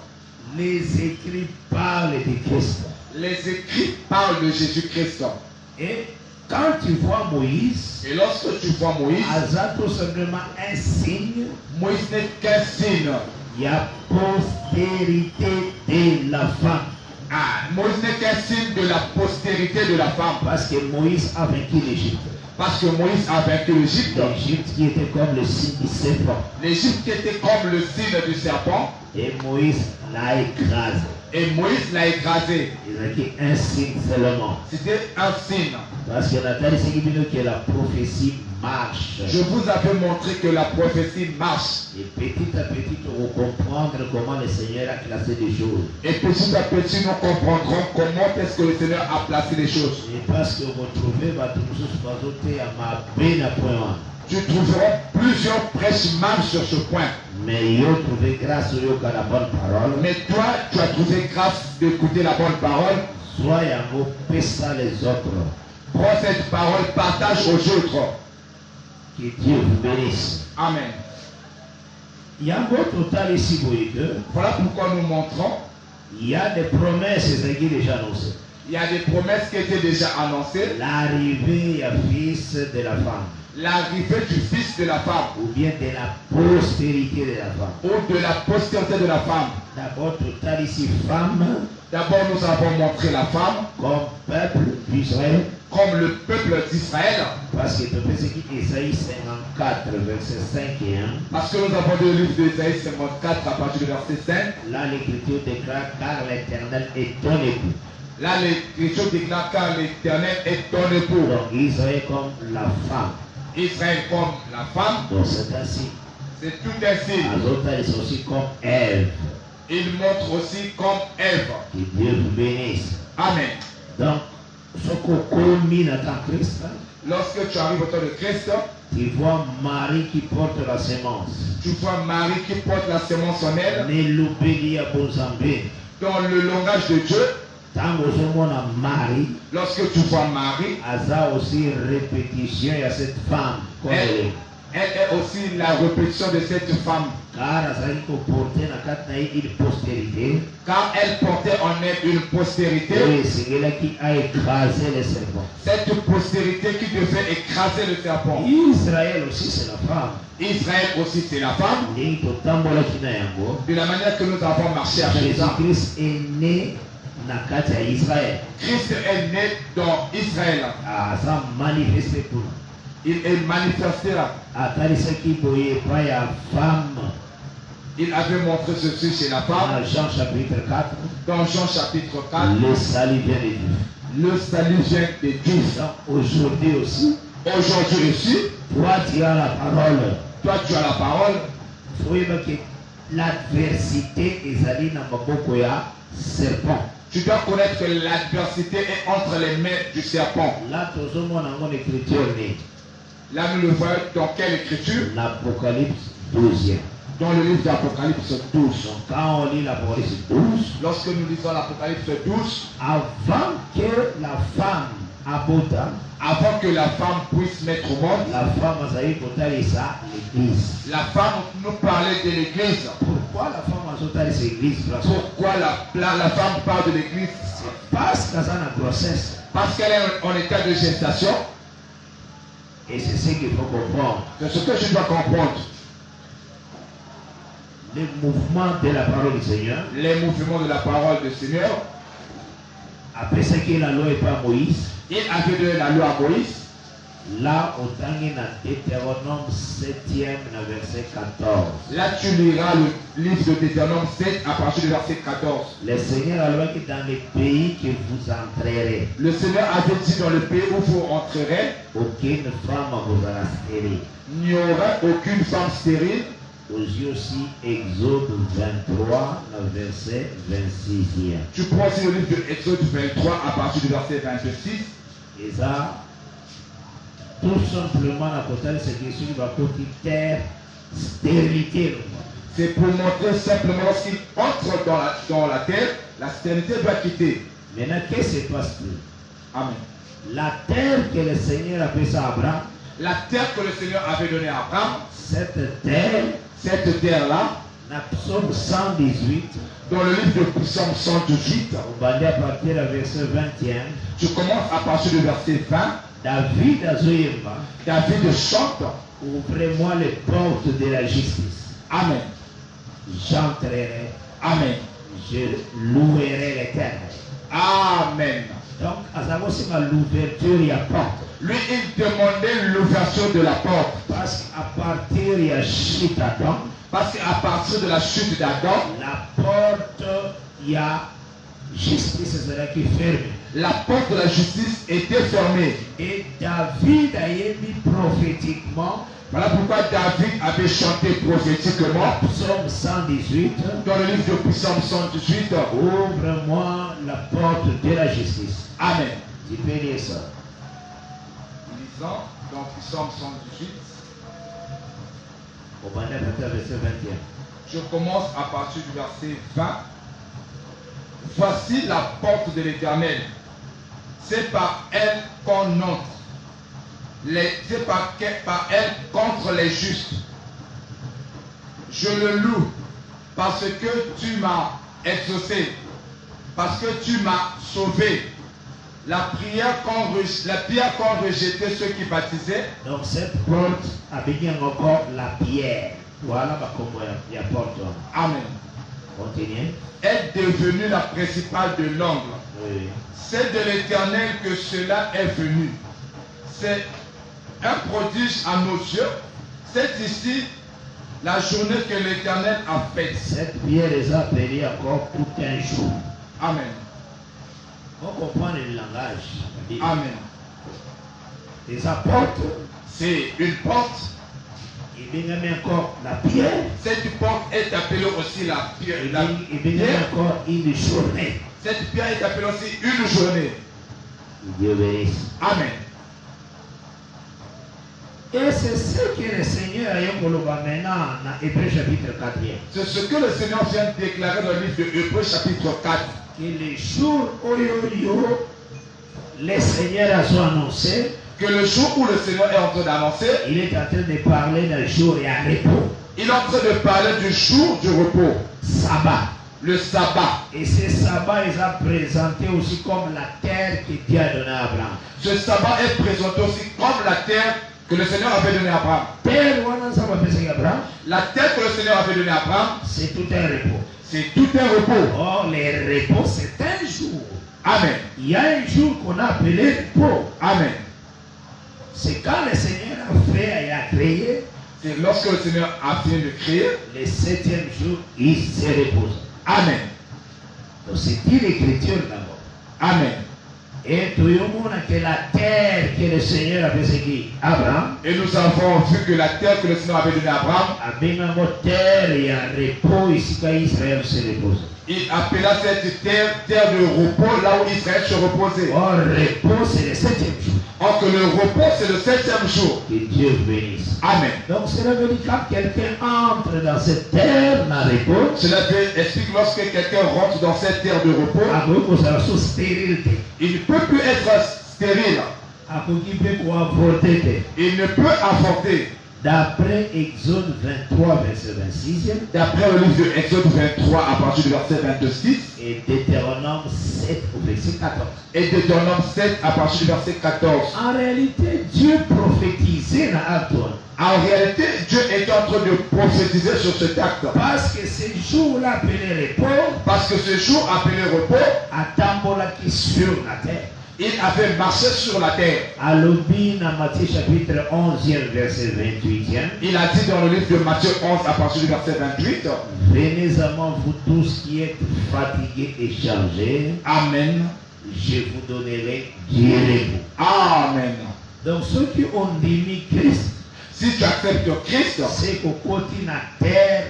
les écrits parlent de Christ. les écrits parlent de Jésus-Christ. Et quand tu vois Moïse, Et lorsque tu vois Moïse, hasard tout simplement un signe, Moïse n'est qu'un signe. il y a postérité de la femme. Ah, Moïse n'est qu'un signe de la postérité de la femme. Parce que Moïse a vaincu l'Égypte. Parce que Moïse a vaincu l'Égypte. L'Égypte qui était comme le signe du serpent. L'Égypte était comme le signe du serpent. Et Moïse l'a écrasé. Et Moïse l'a écrasé. Il a dit un signe seulement. C'était un signe. Parce que Nathalie Seguibino que la prophétie marche. Je vous avais montré que la prophétie marche. Et petit à petit, on va comprendre comment le Seigneur a classé les choses. Et petit à petit, nous comprendrons comment est-ce que le Seigneur a placé les choses. Et parce que vous trouvez, Tu trouveras plusieurs prêches marches sur ce point. mais ils ont trouvé grâce à la bonne parole. Mais toi, tu as trouvé grâce d'écouter la bonne parole. Soyez en vous, ça les autres. Prends cette parole, partage aux autres. Que Dieu vous bénisse. Amen. Il y a un autre temps ici, vous voyez que Voilà pourquoi nous montrons. il y a des promesses qui sont déjà annoncées. Il y a des promesses qui étaient déjà annoncées. L'arrivée du fils de la femme, L'arrivée du fils de la femme ou bien de la postérité de la femme. ou de la postérité de la femme. D'abord, total ici, femme, D'abord, nous avons montré la femme comme peuple d'Israël. comme le peuple d'Israël. Parce que tu peux ce qui est Isaïe 54, verset 5 et 1. Parce que nous avons le livre d'Ésaïe 54 à partir du verset 5. Là, l'Écriture déclare car l'Éternel est ton époux. Là, l'Écriture déclare car l'Éternel est ton époux. Donc, Israël comme la femme. Israël comme la femme, Donc, c'est ainsi. c'est tout ainsi. Les autres, ils sont aussi comme Ève. Il montre aussi comme Ève. Que Dieu vous bénisse. Amen. Donc, ce qu'on commis dans Christ, Lorsque tu arrives au temps de Christ, tu vois Marie qui porte la sémence. tu vois Marie qui porte la sémence en elle. Mais l'obélit à Bozambé. Dans le langage de Dieu, Tant que je vois Marie, lorsque tu vois Marie, Asa aussi répétition à cette femme. Comme elle est. elle est aussi la répétition de cette femme. Car Asa portait une postérité. Car elle portait en elle une postérité. Et c'est elle qui a écrasé les serpents. Cette postérité qui devait écraser le serpent. Israël aussi c'est la femme. Israël aussi c'est la femme. Et tout tambola qui n'a yango. De la manière que nous avons marché avec ça. Jésus-Christ est né dans à Israël. Christ est né dans Israël. Ah, ça manifesté pour nous. Il est manifesté là. Attendez ce qui voyait pas y a femme. Il avait montré ceci chez la femme. Dans Jean chapitre 4. Dans Jean chapitre 4. Le salut vient de Dieu. Le salut vient de Dieu. Donc aujourd'hui aussi. Aujourd'hui aussi. Toi tu as la parole. Toi tu as la parole. Il faut que l'adversité est allée dans maboko ya serpent. Tu dois connaître que l'adversité est entre les mains du serpent. Là, tout le monde a une écriture née. Là, nous le voyons dans quelle écriture? L'Apocalypse 12e. Dans le livre d'Apocalypse 12. Donc, quand on lit l'Apocalypse 12, Lorsque nous lisons l'Apocalypse 12, avant que la femme abota, avant que la femme puisse mettre au monde, la femme a sauté ça, l'église. la femme nous parlait de l'église. Pourquoi la femme a sauté cette église? Pourquoi la femme parle de l'église? C'est parce qu'elle a une grossesse. Parce qu'elle est en état de gestation. Et c'est ce qu'il faut comprendre. C'est ce que je dois comprendre. Les mouvements de la parole du Seigneur Les mouvements de la parole du Seigneur Après ce que la loi est pas Moïse, il avait donné la loi à Moïse. là, au temps de Deutéronome 7e, verset 14. Là, tu liras le livre de Deutéronome 7 à partir du verset 14. Le Seigneur a dit que dans le pays que vous entrerez, Le Seigneur avait dit dans le pays où vous entrerez, aucune femme vous sera stérile. il n'y aura aucune femme stérile. Aux yeux aussi, Exode 23, verset 26e. Tu prends aussi le livre de Exode 23 à partir du verset 26. Et ça, tout simplement, la côté de cette question va côté terre, stérilité. C'est pour montrer simplement lorsqu'il entre dans la terre, la stérilité doit quitter. Maintenant, qu'est-ce qui se passe-t-il? Amen. La terre que le Seigneur a fait à Abraham, La terre que le Seigneur avait donnée à Abraham, cette terre-là, là, dans Psaume 118, dans le livre de Psaume 118, on va dire à partir du verset 21, tu commences à partir du verset 20. David a dit, David chante. ouvrez-moi les portes de la justice. Amen. J'entrerai, Amen. je louerai l'Éternel. Amen. Donc, à savoir si l'ouverture, il y a porte. Lui, il demandait l'ouverture de la porte. Parce qu'à partir il y a chute d'Adam, Parce qu'à partir de la chute d'Adam, la porte, il y a justice, c'est là qui ferme. la porte de la justice était fermée. Et David a émis prophétiquement, Voilà pourquoi David avait chanté prophétiquement Psaume 118, dans le livre de Psaume 118. ouvre-moi la porte de la justice. Amen. Tu peux lire ça. Lisons dans Psaume 118. Au bas de verset 21. Je commence à partir du verset 20. Voici la porte de l'Éternel. C'est par elle qu'on entre. C'est par elle contre les justes. Je le loue parce que tu m'as exaucé, parce que tu m'as sauvé. La prière qu'ont rejeté ceux qui baptisaient. Donc cette porte a bien encore la pierre. Voilà comment il y a porte. Amen. Continuez. Est devenue la principale de l'angle. Oui. C'est de l'Éternel que cela est venu. C'est un prodige à nos yeux. C'est ici la journée que l'Éternel a faite. Cette pierre est appelée encore pour un jour. Amen. On comprend le langage. Amen. Et sa porte, C'est une porte. il bien encore la pierre. Cette porte est appelée aussi la pierre. Il bien encore une journée. Cette pierre est appelée aussi une journée. Dieu bénisse. Amen. Et c'est ce que le Seigneur a eu pour le maintenant dans Hébreu chapitre 4. C'est ce que le Seigneur vient de déclarer dans le livre de Hébreux chapitre 4. Que les jours où le Seigneur a annoncé, Que le jour où le Seigneur est en train d'annoncer, il est en train de parler d'un jour et un repos. il est en train de parler du jour du repos, Sabbat. le sabbat. Et ce sabbat, il a présenté aussi comme la terre que Dieu a donnée à Abraham. Ce sabbat est présenté aussi comme la terre que le Seigneur avait donnée à Abraham. Terre, on a appelé Abraham, La terre que le Seigneur avait donnée à Abraham, c'est tout un repos. c'est tout un repos. Or, le repos, c'est un jour. Amen. Il y a un jour qu'on a appelé repos. Amen. C'est quand le Seigneur a fait et a créé, C'est lorsque le Seigneur a fini de créer. le 7e jour, il se repose. Amen. Donc, c'est dit l'écriture d'abord. Amen. Et tout le monde que la terre que le Seigneur a fait qui Abraham, Et nous avons vu que la terre que le Seigneur avait donnée à Abraham, a bien un terre et un repos ici quand Israël se repose. il appela cette terre terre de repos, là où Israël se reposait. Or, repos, c'est le 7e jour. Or que le repos, c'est le 7e jour. Que Dieu bénisse. Amen. Donc, cela veut dire que quand quelqu'un entre dans cette terre, dans le repos, Cela explique lorsque quelqu'un rentre dans cette terre de repos, à cause de la stérilité, il ne peut plus être stérile. à cause qu'il peut avorter. Il ne peut avorter. D'après Exode 23, verset 26, D'après le livre de Exode 23 à partir du verset 26 et Deutéronome 7 au verset 14. et Deutéronome 7 à partir du verset 14. En réalité, Dieu prophétisait dans Antoine. En réalité, Dieu est en train de prophétiser sur cet acte. Parce que ce jour-là appelé repos, Parce que ce jour appelé repos, atambolaki sur la terre. il avait marché sur la terre. Alobi dans Matthieu chapitre 11e verset 28e. Il a dit dans le livre de Matthieu 11 à partir du verset 28. Venez à moi vous tous qui êtes fatigués et chargés, Amen. je vous donnerai du repos. Amen. Donc ceux qui ont démis Christ, Si tu acceptes Christ, c'est qu'au côté de la terre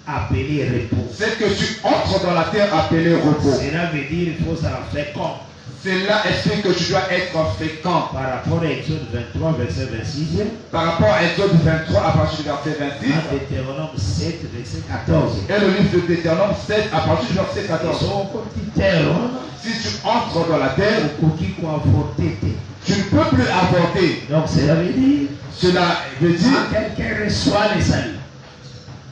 appelée repos. c'est que tu entres dans la terre appelée repos. Cela veut dire qu'il faut se la faire comme. Cela explique que tu dois être fréquent. Par rapport à Exode 23 verset 26e, Par rapport à Exode 23 à partir du verset 26 à Deutéronome 7 verset 14. et le livre de Deutéronome 7 à partir du verset Ils 14. sont au côté de terre, Si tu entres dans la terre, au côté qu'on porté. tu ne peux plus avorter. Donc cela veut dire, Cela veut dire, quand quelqu'un reçoit le salut,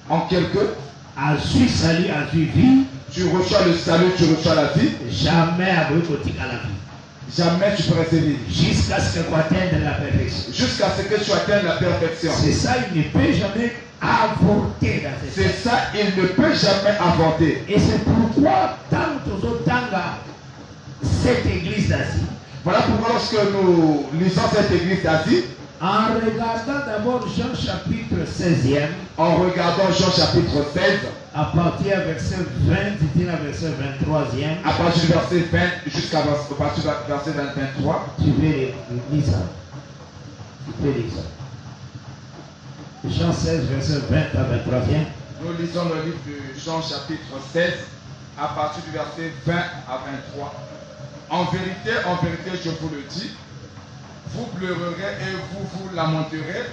en quelque, a su salut, a su vie, tu reçois le salut, tu reçois la vie. jamais à côté à la vie. Jamais tu peux rester libre. Jusqu'à ce qu'on atteigne la perfection. Jusqu'à ce que tu atteignes la perfection. C'est ça, il ne peut jamais avorter dans cette C'est ça, il ne peut jamais avorter. Et c'est pourquoi, tant cette église d'Asie, Voilà pourquoi lorsque nous lisons cette église d'Asie, en regardant d'abord Jean chapitre 16e, en regardant Jean chapitre 16, à partir du verset 20, dit à verset 23e, à partir du verset 20 jusqu'à partir du verset 23, tu peux lire ça. Tu peux lire ça. Jean 16, verset 20 à 23e. nous lisons le livre de Jean chapitre 16, à partir du verset 20 à 23. En vérité, je vous le dis, vous pleurerez et vous lamenterez,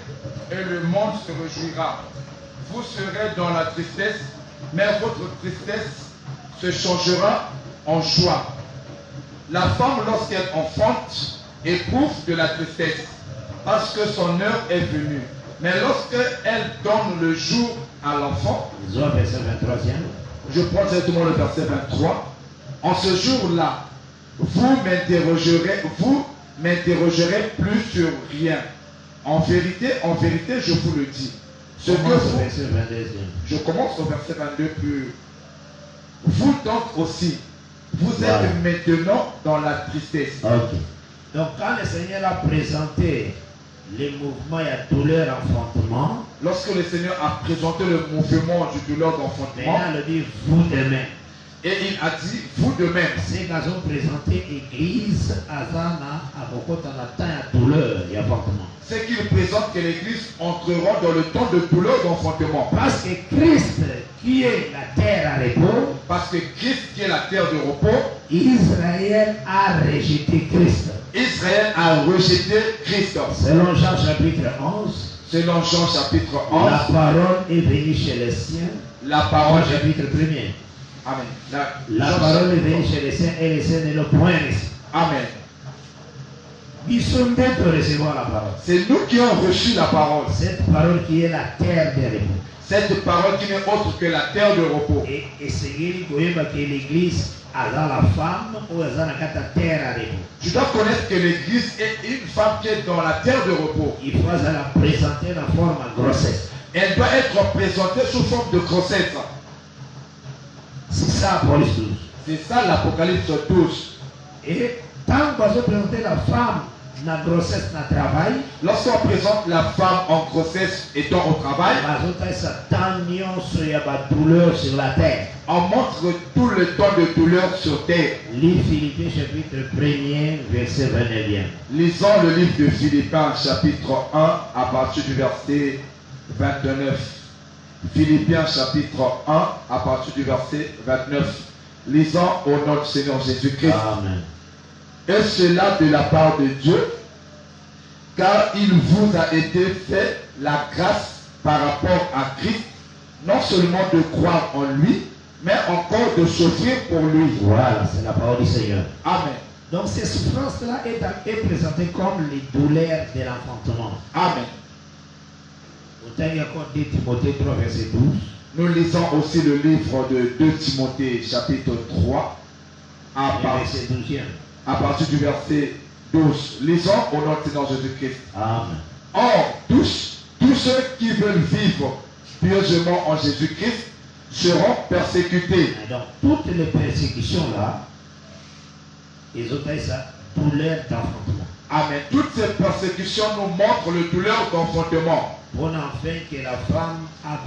et le monde se réjouira. Vous serez dans la tristesse, mais votre tristesse se changera en joie. La femme, lorsqu'elle enfante, éprouve de la tristesse, parce que son heure est venue. Mais lorsqu'elle donne le jour à l'enfant, Verset 23e. je prends directement le verset 23, en ce jour-là, vous m'interrogerez plus sur rien. En vérité, je vous le dis. Ce que vous, Verset 22e. je commence au verset 22 plus. Vous donc aussi, vous Voilà. êtes maintenant dans la tristesse. Ok. Donc quand le Seigneur a présenté les mouvements et douleur enfantement, Lorsque le Seigneur a présenté le mouvement du douleur d'enfantement, maintenant il dit vous demain. et il a dit, vous de même, C'est qu'ils ont présenté l'église à Zana, à beaucoup dans la temps de douleur et enfantement. c'est qu'il présente que l'Église entrera dans le temps de douleur d'enfantement. Parce que Christ, qui est la terre à repos, Parce que Christ, qui est la terre de repos, Israël a rejeté Christ. Israël a rejeté Christ. Selon Jean chapitre 11, Selon Jean chapitre 11, la parole est venue chez les siens. la parole Jean chapitre 1er. Amen. La Jean parole est chapitre- venue chez les siens et les siens ne l'ont point reçu. Amen. Ils sont deux pour recevoir la parole. C'est nous qui avons reçu la parole. Cette parole qui est la terre de repos. Cette parole qui n'est autre que la terre de repos. Et c'est que l'église a la femme ou elle a la terre à repos. Tu dois connaître que l'Église est une femme qui est dans la terre de repos. Il faut la présenter en forme de grossesse. Elle doit être présentée sous forme de grossesse. C'est ça, Apocalypse 12. C'est ça l'Apocalypse 12. Et tant qu'on va présenter la femme dans la grossesse, dans le travail, Lorsqu'on présente la femme en grossesse étant au travail, il y a la douleur sur la terre. on montre tout le temps de douleur sur terre. Livre Philippiens chapitre 1er, verset 29. Lisons le livre de Philippiens chapitre 1 à partir du verset 29. Philippiens chapitre 1 à partir du verset 29. Lisons au nom du Seigneur Jésus-Christ. Amen. Et cela de la part de Dieu, car il vous a été fait la grâce par rapport à Christ, non seulement de croire en lui, mais encore de souffrir pour lui. Voilà, c'est la parole du Seigneur. Amen. Donc ces souffrances-là est présentées comme les douleurs de l'enfantement. Amen. Autant il y a encore 2 Timothée 3, verset 12. Nous lisons aussi le livre de 2 Timothée chapitre 3 Verset 12e. à partir du verset 12. Lisons au nom du Seigneur Jésus-Christ. Amen. Or, tous Tous ceux qui veulent vivre pieusement en Jésus-Christ seront persécutés. Et donc, toutes les persécutions là, ils ont fait ça, douleur d'affrontement. Amen. Toutes ces persécutions nous montrent le douleur d'enfantement. Pour enfin que la femme a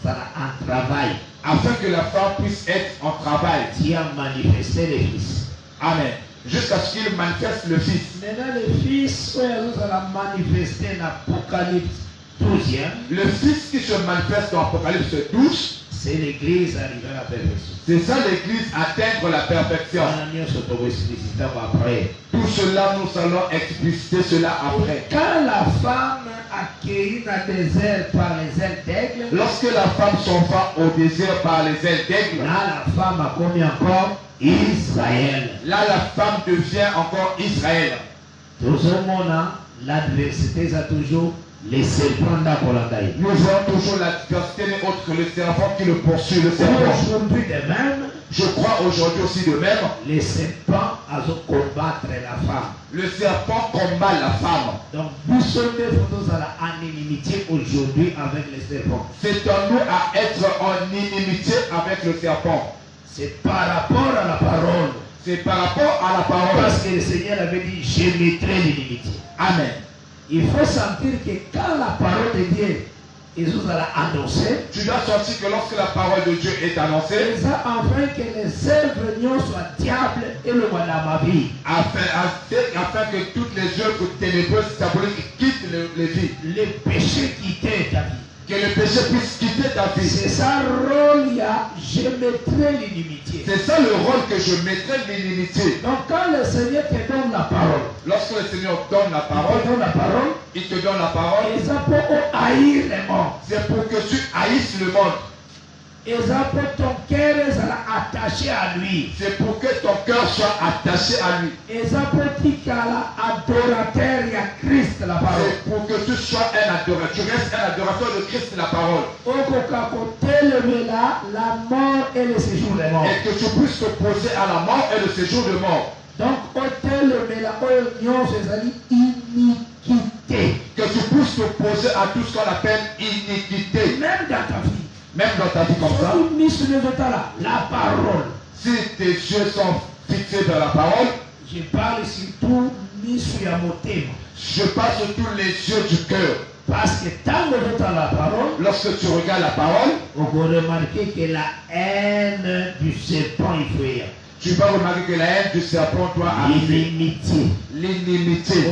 un travail. Afin que la femme puisse être en travail. Qui a manifesté le Fils. Amen. Jusqu'à ce qu'il manifeste le Fils. Maintenant, le Fils, il a manifesté dans l'Apocalypse 12e. Le Fils qui se manifeste dans Apocalypse 12, c'est l'Église arrivée à la perfection. c'est ça l'Église atteindre la perfection. Tout cela, nous allons expliciter cela après. Quand la femme accueillie dans le désert par les ailes d'aigle, Lorsque la femme s'en va au désert par les ailes d'aigle, là la femme a commis encore Israël. là la femme devient encore Israël. Tout ce monde, l'adversité, c'est toujours les serpents d'Akolandaï. Nous voyons toujours l'adversité n'est autre que le serpent qui le poursuit, le serpent. Aujourd'hui de même, Je crois aujourd'hui aussi de même, les serpents ont combattre la femme. le serpent combat la femme. Donc, nous sommes en inimitié aujourd'hui avec les serpents. C'est à nous à être en inimitié avec le serpent. C'est par rapport à la parole. C'est par rapport à la parole. Parce que le Seigneur avait dit, je mettrai l'inimitié. Amen. Il faut sentir que quand la parole de Dieu est annoncée, Tu dois sentir que lorsque la parole de Dieu est annoncée, c'est ça afin que les œuvres soient diables et le ma vie. afin que toutes les œuvres ténébreuses diaboliques quittent les vies. Les péchés quittaient ta vie. Que le péché puisse quitter ta vie. C'est ça le rôle, je mettrai l'inimitié. C'est ça le rôle que je mettrai l'inimitié. Donc quand le Seigneur te donne la parole, Lorsque le Seigneur donne la parole, il te donne la parole, et ça peut haïr les morts. c'est pour que tu haïsses le monde. Et ça peut ton cœur sera attaché à lui. C'est pour que ton cœur soit attaché à lui. Et ça peut dire qu'à l'adorateur, il y a Christ la parole. C'est pour que tu sois un adorateur. Tu restes un adorateur de Christ la parole. Au côté la mort et le séjour des morts. Et que tu puisses t'opposer à la mort et le séjour de mort. Donc, hôtel la union, c'est iniquité. Que tu puisses t'opposer à tout ce qu'on appelle iniquité. Même dans ta vie. Même dans ta vie comme ça. La parole. Si tes yeux sont fixés vers la parole, Je parle surtout sur mon thème. je passe sur tous les yeux du cœur. Parce que tant que dans la parole, Lorsque tu regardes la parole, on peut remarquer que la haine du serpent est frère. tu vas remarquer que la haine du serpent doit arriver. L'inimitié. L'inimitié.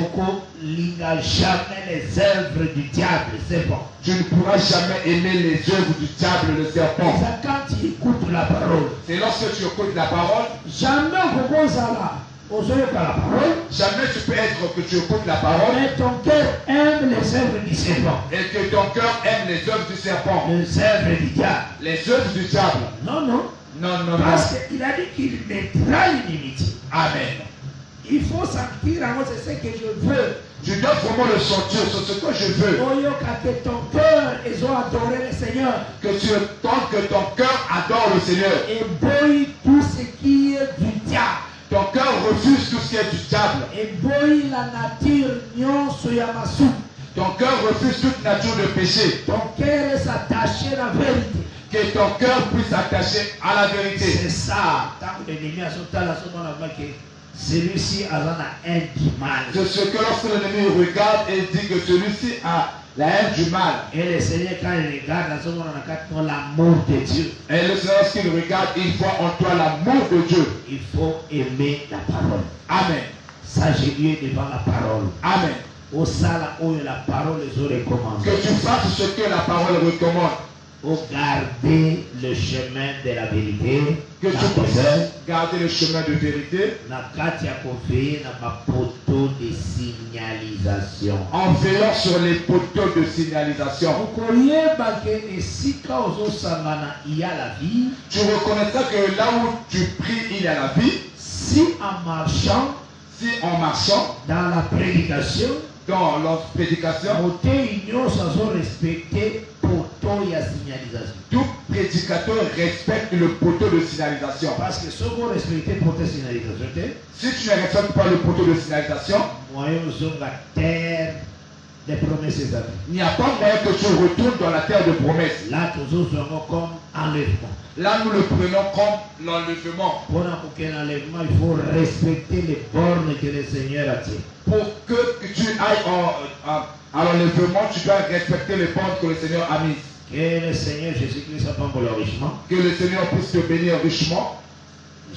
Il n'a jamais les œuvres du diable, le serpent. Tu ne pourras jamais aimer les œuvres du diable, le serpent. C'est ça quand tu écoutes la parole. C'est lorsque tu écoutes la parole, Jamais on peut ça là. On se la parole. jamais tu peux être que tu écoutes la parole Mais ton cœur aime les œuvres du serpent. et que ton cœur aime les œuvres du serpent. Les œuvres du diable. Les œuvres du diable. Non, non. Non, non, non. Parce qu'il a dit qu'il mettra l'inimitié. Amen. Il faut sentir, c'est ce que je veux. Tu dois vraiment le sentir, c'est ce que je veux. Que ton cœur, ils ont adoré le Seigneur. Que tu entends que ton cœur adore le Seigneur. Et boy tout ce qui est du diable. Ton cœur refuse tout ce qui est du diable. Et boy la nature nyon soyamasu. Ton cœur refuse toute nature de péché. Ton cœur est attaché à la vérité. Que ton cœur puisse s'attacher à la vérité. C'est ça. Tant que l'ennemi a son temps, celui-ci a la haine du mal. C'est ce que lorsque l'ennemi regarde et dit que celui-ci a la haine du mal. Et le Seigneur, quand il regarde, on a l'amour de Dieu. Et le Seigneur, lorsqu'il regarde, il voit en toi l'amour de Dieu. Il faut aimer la parole. Amen. S'agenouiller devant la parole. Amen. Au sala où la parole les aurait recommandé. Que tu fasses ce que la parole recommande. Pour garder le chemin de la vérité. Que tu puisses garder le chemin de vérité. En veillant sur les poteaux de signalisation. Tu reconnaîtras que là où tu pries, il y a la vie. Si en marchant dans la prédication, dans leur prédication, tout prédicateur respecte le poteau de signalisation. Parce que si vous respectez le poteau de signalisation, si tu ne respectes pas le poteau de signalisation, tu ne respectes pas le poteau de signalisation. Si tu ne respectes pas le poteau de signalisation, si tu ne respectes pas le poteau de signalisation, si tu ne respectes pas le poteau de signalisation, si tu ne respectes pas le poteau de signalisation, si tu ne respectes pas le poteau de signalisation, moi, je vais des promesses exactes. Il n'y a pas moyen que tu retournes dans la terre de promesse. Là, toujours sommes comme enlèvement. Là, nous le prenons comme l'enlèvement. Pour un enlèvement, il faut respecter les bornes que le Seigneur a tirées. Pour que tu ailles à l'enlèvement, tu dois respecter les bornes que le Seigneur a mises. Que le Seigneur Jésus-Christ s'appelle richement. Que le Seigneur puisse te bénir richement.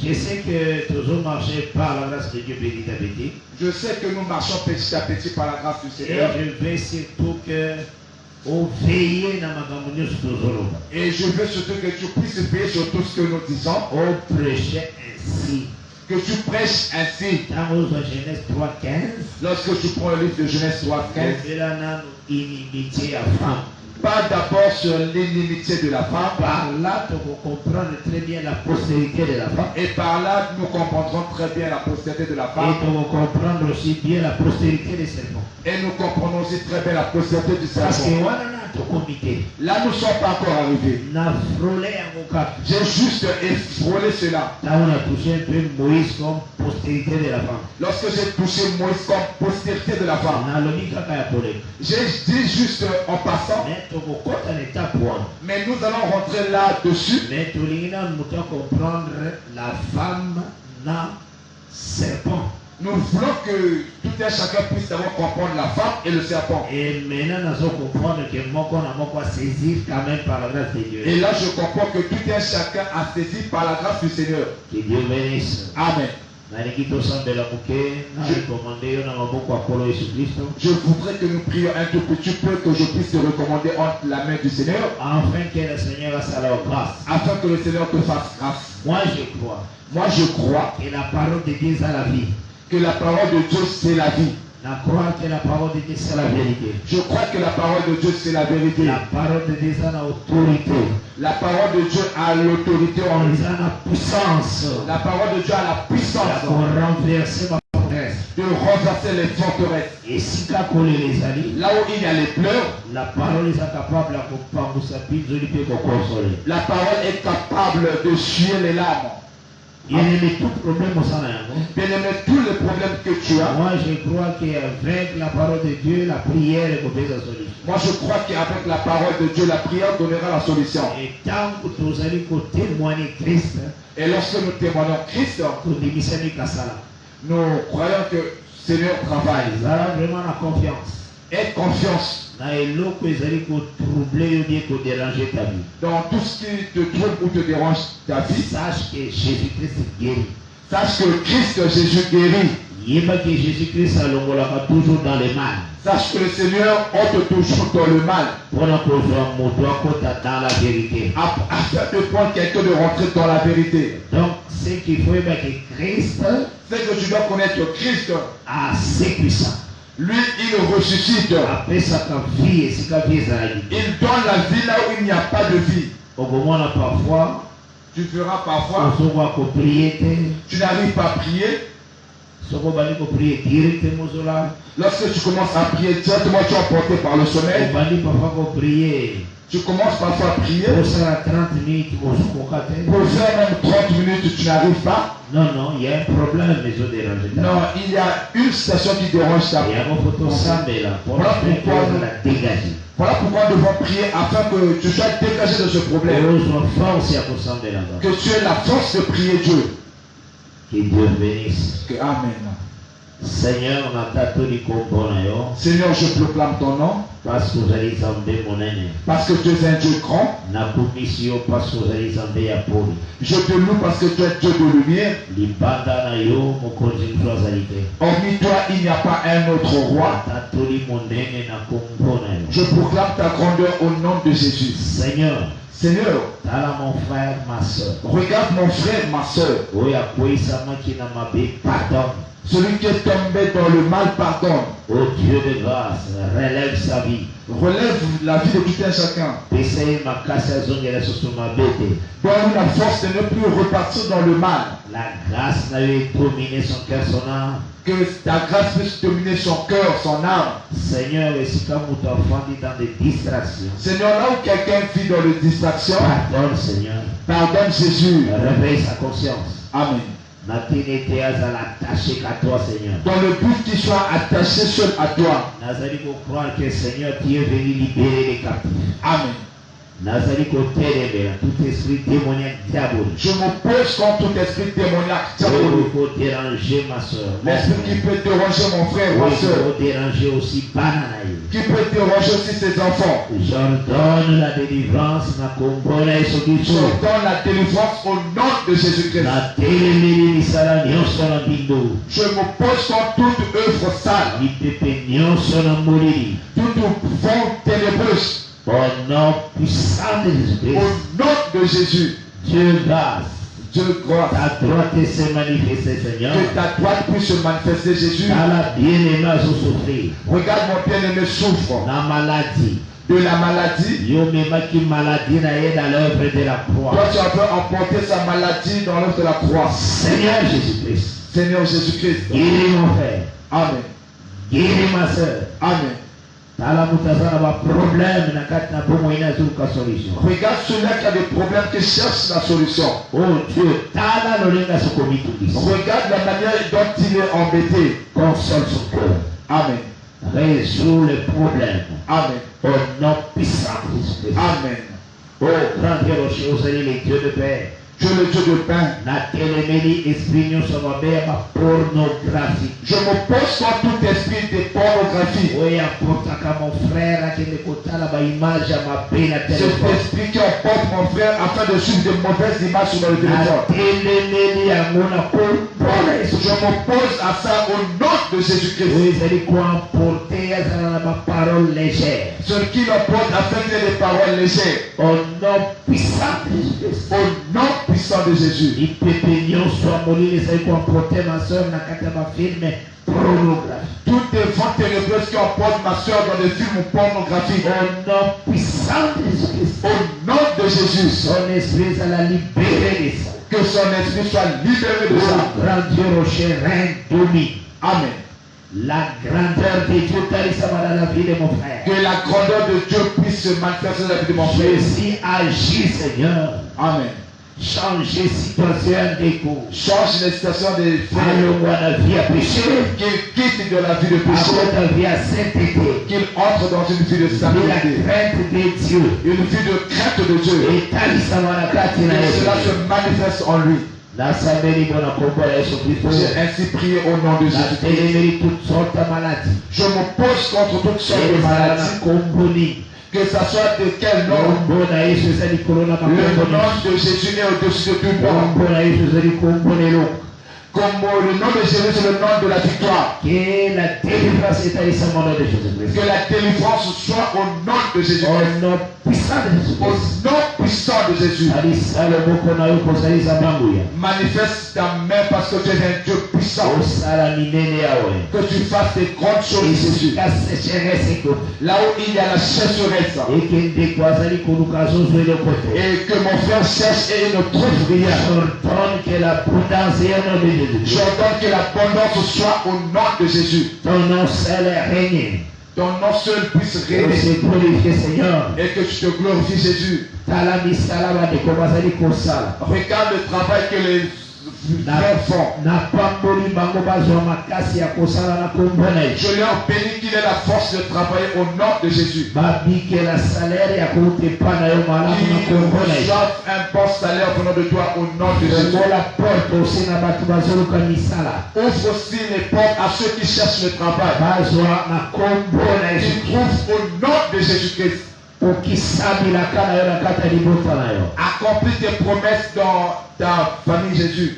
Je sais que toujours marcher par la grâce de Dieu petit à petit. Je sais que nous marchons petit à petit par la grâce du Seigneur. Et je veux surtout que vous veillez dans ma communion toujours. Et je veux surtout que tu puisses veiller sur tout ce que nous disons. Vous prêchez ainsi. Que tu prêches ainsi. Dans Genèse 3.15. Lorsque tu prends le livre de Genèse 3.15. Là, nous inimitié à femme. Pas d'abord sur l'inimitié de la femme. Par là, tu vas comprendre très bien la postérité de la femme. Et par là, nous comprendrons très bien la postérité de la femme. Et tu vas comprendre aussi bien la postérité des serpents. Et nous comprenons aussi très bien la postérité du Parce que serpent. voilà, tu comité. Là, nous ne sommes pas encore arrivés. N'a frôlé à mon cap. J'ai juste frôlé cela. Là, on a touché un peu Moïse comme postérité de la femme. Lorsque j'ai touché Moïse comme postérité de la femme. On a le micro à Paulé. J'ai dit juste en passant. Mais nous allons rentrer là-dessus. Mais tu vas comprendre la femme n'a serpent. Nous voulons que tout un chacun puisse d'abord comprendre la femme et le serpent. Et maintenant, nous allons comprendre que moi, on a saisi quand même par la grâce de Dieu. Et là, je comprends que tout un chacun a saisi par la grâce du Seigneur. Que Dieu bénisse. Amen. Je voudrais que nous prions un tout petit peu, que je puisse te recommander entre la main du Seigneur. Afin que le Seigneur fasse alors grâce. Afin que le Seigneur te fasse grâce. Moi, je crois. Moi, je crois que la parole de Dieu c'est la vie. Que la parole de Dieu c'est la vie. Je crois que la parole de Dieu c'est la vérité. Je crois que la parole de Dieu c'est la vérité. La parole de Dieu c'est l'autorité. La parole de Dieu a l'autorité en lui. La puissance. La parole de Dieu a la puissance. Pour renverser ma forteresse. De renverser les forteresses. Et si là où il y a les pleurs, la parole est capable de la parole est capable de suer les larmes. Bien aimé, tout problème au sein Bien aimé, tous les problèmes que tu as. Moi, je crois qu'avec la parole de Dieu, la prière est la solution. Moi, je crois qu'avec la parole de Dieu, la prière donnera la solution. Et tant que nous allons témoigner Christ, et lorsque nous témoignons Christ, nous croyons que le Seigneur travaille. Nous avons vraiment la confiance. Aie confiance. Dans tout ce qui te trouble ou te dérange ta vie, sache que Jésus-Christ guérit. Sache que Christ Jésus guérit. Que Jésus-Christ toujours dans le mal. Sache que le Seigneur ôte toujours dans le mal. Dans la vérité. Afin de prendre quelqu'un de rentrer dans la vérité. Donc, ce qu'il faut que Christ, c'est que tu dois connaître Christ. Assez puissant. Lui, il ressuscite. Après sa vie et sa vie, il donne la vie là où il n'y a pas de vie. Parfois, tu feras parfois. Tu n'arrives pas à prier. Lorsque tu commences à prier, directement tu es emporté par le sommeil. Tu commences parfois à prier. Pour faire 30 minutes, pour faire même 30 minutes, tu n'arrives pas. Non, il y a un problème, mais je dérange. Non, il y a une station qui dérange ta vie. Voilà pourquoi nous devons prier afin que tu sois dégagé de ce problème. Que tu aies la force de prier Dieu. Que Dieu bénisse. Amen. Seigneur, Seigneur, je proclame ton nom. Parce que Parce que tu es un Dieu grand. Je te loue parce que tu es Dieu de lumière. Hormis toi, il n'y a pas un autre roi. Je proclame ta grandeur au nom de Jésus. Seigneur, mon frère, ma soeur. Regarde mon frère, ma soeur. Pardon. Celui qui est tombé dans le mal, pardonne. Oh Dieu de grâce, relève sa vie. Relève la vie de tout un chacun. Donne la force de ne plus repartir dans le mal. La grâce n'a eu dominer son cœur, son âme. Que ta grâce puisse dominer son cœur, son âme. Seigneur, et si comme ton enfant dit dans des distractions. Seigneur, là où quelqu'un vit dans les distractions. Pardonne, Seigneur. Pardonne, Jésus. Réveille sa conscience. Amen. natinete azala attaché qu'à toi, Seigneur. dans le but qu'il soit attaché seul à toi. Nazali ko croire que Seigneur, tu es venu libérer les captifs. Amen. Nazali ko téléber tout esprit démoniaque diabolique. Je m'oppose contre tout esprit démoniaque, diabolique. Pour déranger ma soeur. L'esprit qui peut déranger mon frère, ma soeur. Pour déranger aussi Bananaï. Qui peut déranger aussi ses enfants. J'ordonne la délivrance, na kombona et sokiso. J'ordonne la délivrance au nom de Jésus-Christ. Na téléméli misala nyonso na bindo. Je m'oppose contre toute œuvre sale. Lipepe nyonso na molili. Toute vent ténébreuse. Au nom puissant de Jésus-Christ. Au nom de Jésus. Dieu grâce. Dieu grâce. Ta droite se manifester, Seigneur. Que ta droite puisse se manifester, Jésus. Ta la bien-aimée a souffrir. Regarde mon bien-aimé souffre. La maladie. De la maladie. Yo même qui maladie n'a aide à l'œuvre de la croix. Toi tu as pu emporter sa maladie dans l'œuvre de la croix. Seigneur Jésus-Christ. Seigneur Jésus-Christ. Guéris mon frère. Amen. Guéris ma soeur. Amen. Tala mutazana ba problème na kati na bomo ina zuka solution. Regarde celui qui a des problèmes qui cherche la solution. Oh Dieu, tala lolenga sokomitu disi. Regarde la manière dont il est embêté. Console son cœur. Amen. Résout le problème. Amen. Au nom puissant de Jésus-Christ. Amen. Oh, grand Dieu rocher, vous allez les dieux de paix. Dieu le Dieu de pain. Na télémélie esprit nous sommes ma pornographie. Je m'oppose contre tout esprit de pornographie. Oui, apporte à mon frère qui me contente la image à ma peine à Cet téléphone. esprit qui emporte mon frère afin de suivre de mauvaises images sur le Na téléphone. télémélie à mon apport. Je m'oppose à ça au nom de Jésus-Christ. Oui, vous allez quoi emporter à ma parole légère. Ce qui l'emporte afin qu'il ait des paroles légères. Au nom puissant de Jésus. Au nom puissant de Jésus. Il peut payer soit mourir, les allez quoi emporter ma soeur na katama film pornographie. Toutes les vents ténébreuses qui emportent ma soeur dans des films pornographiques. Au nom puissant de Jésus. Au nom de Jésus. Son esprit à la libérer de ça. Que son esprit soit libéré de ça. Grand Dieu rocher, règne, domine. Amen. La grandeur de Dieu carissama dans la vie de mon frère. Que la grandeur de Dieu puisse se manifester dans la vie de mon frère. Jésus agit, Seigneur. Amen. Changer situation des cours. Change les situations des frères Allons la vie à pécher. qu'il quitte de la vie de péché. Après la vie à sainteté. Qu'il entre dans une vie de De la sainteté. crainte de Dieu. Une vie de crainte de Dieu. Et carissama la carte na Que cela Yesu. se manifeste en lui. La samedi bona kombo ya Yesu Kristo. J'ai ainsi prié au nom de La Jésus. télémérie toutes sortes de maladies. Je m'oppose contre toutes sortes de Et ça maladies. na komboni. Que ça soit de quel nom. Kombo na Yesu ezali kolona Le makomboni. nom de Jésus est au-dessus de tout nom. Kombo na Yesu ezali kombonelo. Comme le nom de Jésus, c'est le nom de la victoire. Que la délivrance est au nom de Jésus-Christ. Que la délivrance soit au nom de Jésus. Au nom puissant de Au Jésus-Christ. nom puissant de Jésus. Alisala moko na yo kozalisa banguya. Manifeste ta main parce que tu es un Dieu puissant. Osala minene yawe. Que tu fasses des grandes choses, Jésus. Esika sécheresse ekote. Là où il y a la sécheresse. Ekende kwazali koluka zozo elokote. Et que mon frère cherche et ne trouve rien. J'ordonne que l'abondance est au nom de Jésus. J'ordonne que l'abondance soit au nom de Jésus. Ton nom seul règne. Ton nom seul puisse Et régner. c'est glorifié, Seigneur. Et que tu te glorifies, Jésus. Tala misala de komazali kosala. Regarde le travail que les frères font. Na pamboli bango bazwa makasi ya kosala na kombo na Yesu. Je leur bénis qu'il ait la force de travailler au nom de Jésus. Babike la salaire ya kotepa na yo malamu na Qu'ils kombo na Yesu. reçoivent un bon salaire venant de toi au nom de Jésus. La porte aussi na bato bazoluka misala. Ouvre aussi les portes à ceux qui cherchent le travail. Bazwa na kombo na Qu'ils Yesu. trouvent au nom de Jésus-Christ. Okisabilaka na yo na kati ya libota na yo. Accomplis tes promesses dans ta famille, Jésus.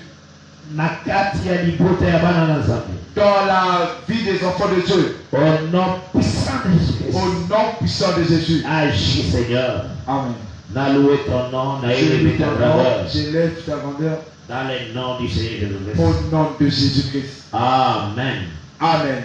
Na kati ya libota ya bana na Nzambe. Dans la vie des enfants de Dieu. Au nom puissant de Jésus-Christ. Au nom puissant de Jésus. Agis, Seigneur. Amen. Na loué ton nom, na élevé ta grandeur. J'élève ta grandeur. Dans le nom du Seigneur Jésus-Christ. Au nom de Jésus-Christ. Amen. Amen.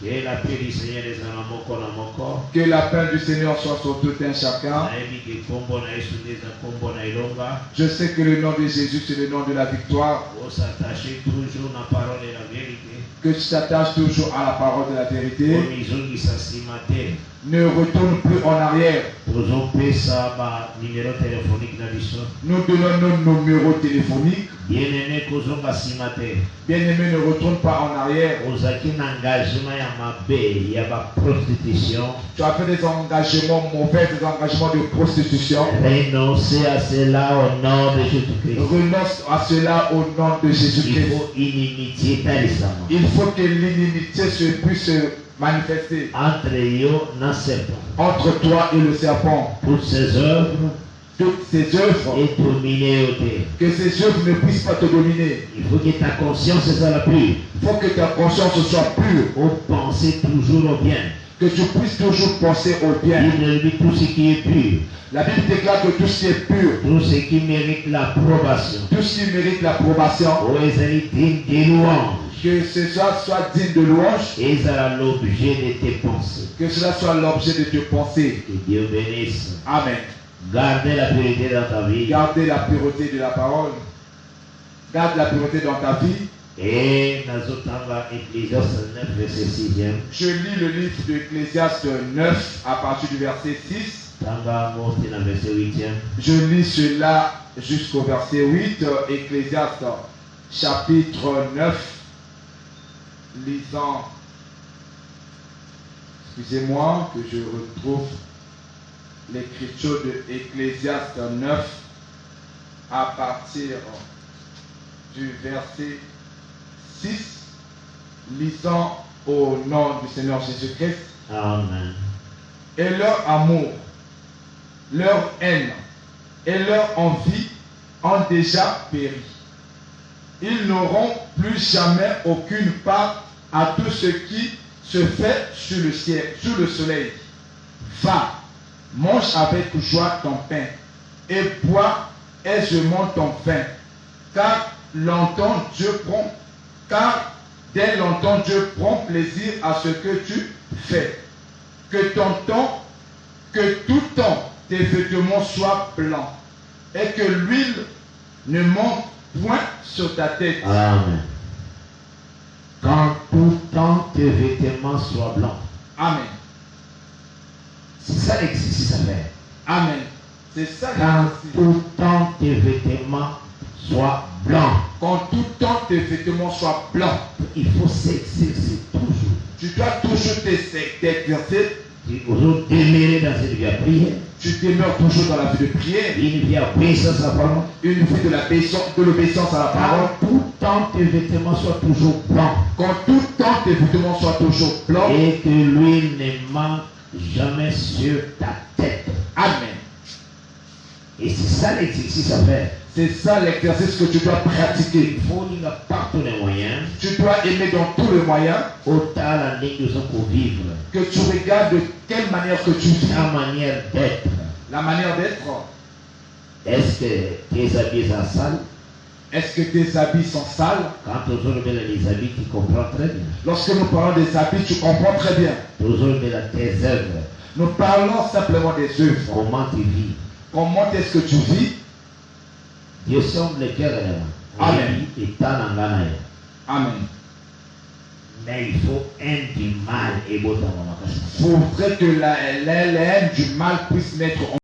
Que la paix du Seigneur est dans moko na moko. Que la paix du Seigneur soit sur tout un chacun. Nayebi ke kombo na Yesu nde eza kombo na elonga. Je sais que le nom de Jésus, c'est le nom de la victoire. On s'attache toujours na parole et la vérité. Que tu t'attaches toujours à la parole de la vérité. Omizongisa nsima te. ne retourne plus en arrière. tozopesa numéro téléphonique na biso. Nous donnons nos numéros téléphoniques. Bien-aimé kozonga nsima te. Bien-aimé, ne retourne pas en arrière. ozalaki na engagement ya mabe ya baprostitution. Tu as fait des engagements mauvais, des engagements de prostitution. Renoncez à cela au nom de Jésus-Christ. Renonce à cela au nom de Il Jésus-Christ. faut inimitié talisama Il faut que l'inimitié puisse se manifester entre yo na serpent. entre toi et le serpent. Toutes ces œuvres Toutes ces œuvres, et dominer au terre. que ces œuvres ne puissent pas te dominer. Il faut que ta conscience soit la pure. Il faut que ta conscience soit pure. Au penser toujours au bien. Que tu puisses toujours penser au bien. Il dit tout ce qui est pur. La Bible déclare que tout ce qui est pur, Tout ce qui mérite l'approbation. tout ce qui mérite l'approbation, Oh, ils sont dignes des louanges. que ce soit digne de louange, Et ils sont l'objet de tes pensées. que cela soit l'objet de tes pensées. Que Dieu bénisse. Amen. Gardez la pureté dans ta vie. Gardez la pureté de la parole. Garde la pureté dans ta vie. Et Nazotanga, Ecclésiaste 9, verset 6e. Je lis le livre d'Ecclésiaste 9 à partir du verset 6. Tanga Morti dans verset 8e. Je lis cela jusqu'au verset 8. Ecclésiaste chapitre 9. Lisant. Excusez-moi que je retrouve l'écriture de Ecclésiaste 9 à partir du verset 6, lisant au nom du Seigneur Jésus-Christ. Amen. Et leur amour, leur haine et leur envie ont déjà péri. Ils n'auront plus jamais aucune part à tout ce qui se fait sur le ciel, sur le soleil. Va, mange avec joie ton pain et bois aisément ton vin, car dès longtemps Dieu prend plaisir à ce que tu fais. Que tout temps tes vêtements soient blancs et que l'huile ne manque point sur ta tête. Amen. Quand tout temps tes vêtements soient blancs. Amen. C'est ça l'exercice à faire. Amen. C'est ça Quand l'exercice. tout temps tes vêtements soient blancs. Quand tout temps tes vêtements soient blancs. Il faut s'exercer toujours. Tu dois toujours t'exercer. Tu dois demeurer dans cette vie à prier. Tu demeures toujours dans la vie de prière. Une vie à obéissance à la parole. Une vie de l'obéissance à la parole. Quand tout temps tes vêtements soient toujours blancs. Quand tout temps tes vêtements soient toujours blancs. Et que l'huile ne manque jamais sur ta tête. Amen. Et c'est ça l'exercice à faire. C'est ça l'exercice que tu dois pratiquer. Il faut lire par tous les moyens. Tu dois aimer dans tous les moyens. Autant la ligne de pour vivre. Que tu regardes de quelle manière que tu vis. Ta manière d'être. La manière d'être. Est-ce que tes habits sont sales? Est-ce que tes habits sont sales? Quand tu regardes les habits, tu comprends très bien. Lorsque nous parlons des habits, tu comprends très bien. Tu regardes tes œuvres. Nous parlons simplement des œuvres. Comment tu vis? Comment est-ce que tu vis? Dieu semble le cœur Amen. Amen. Mais il faut un du mal et beau dans mon Il faudrait que la haine du mal puisse naître en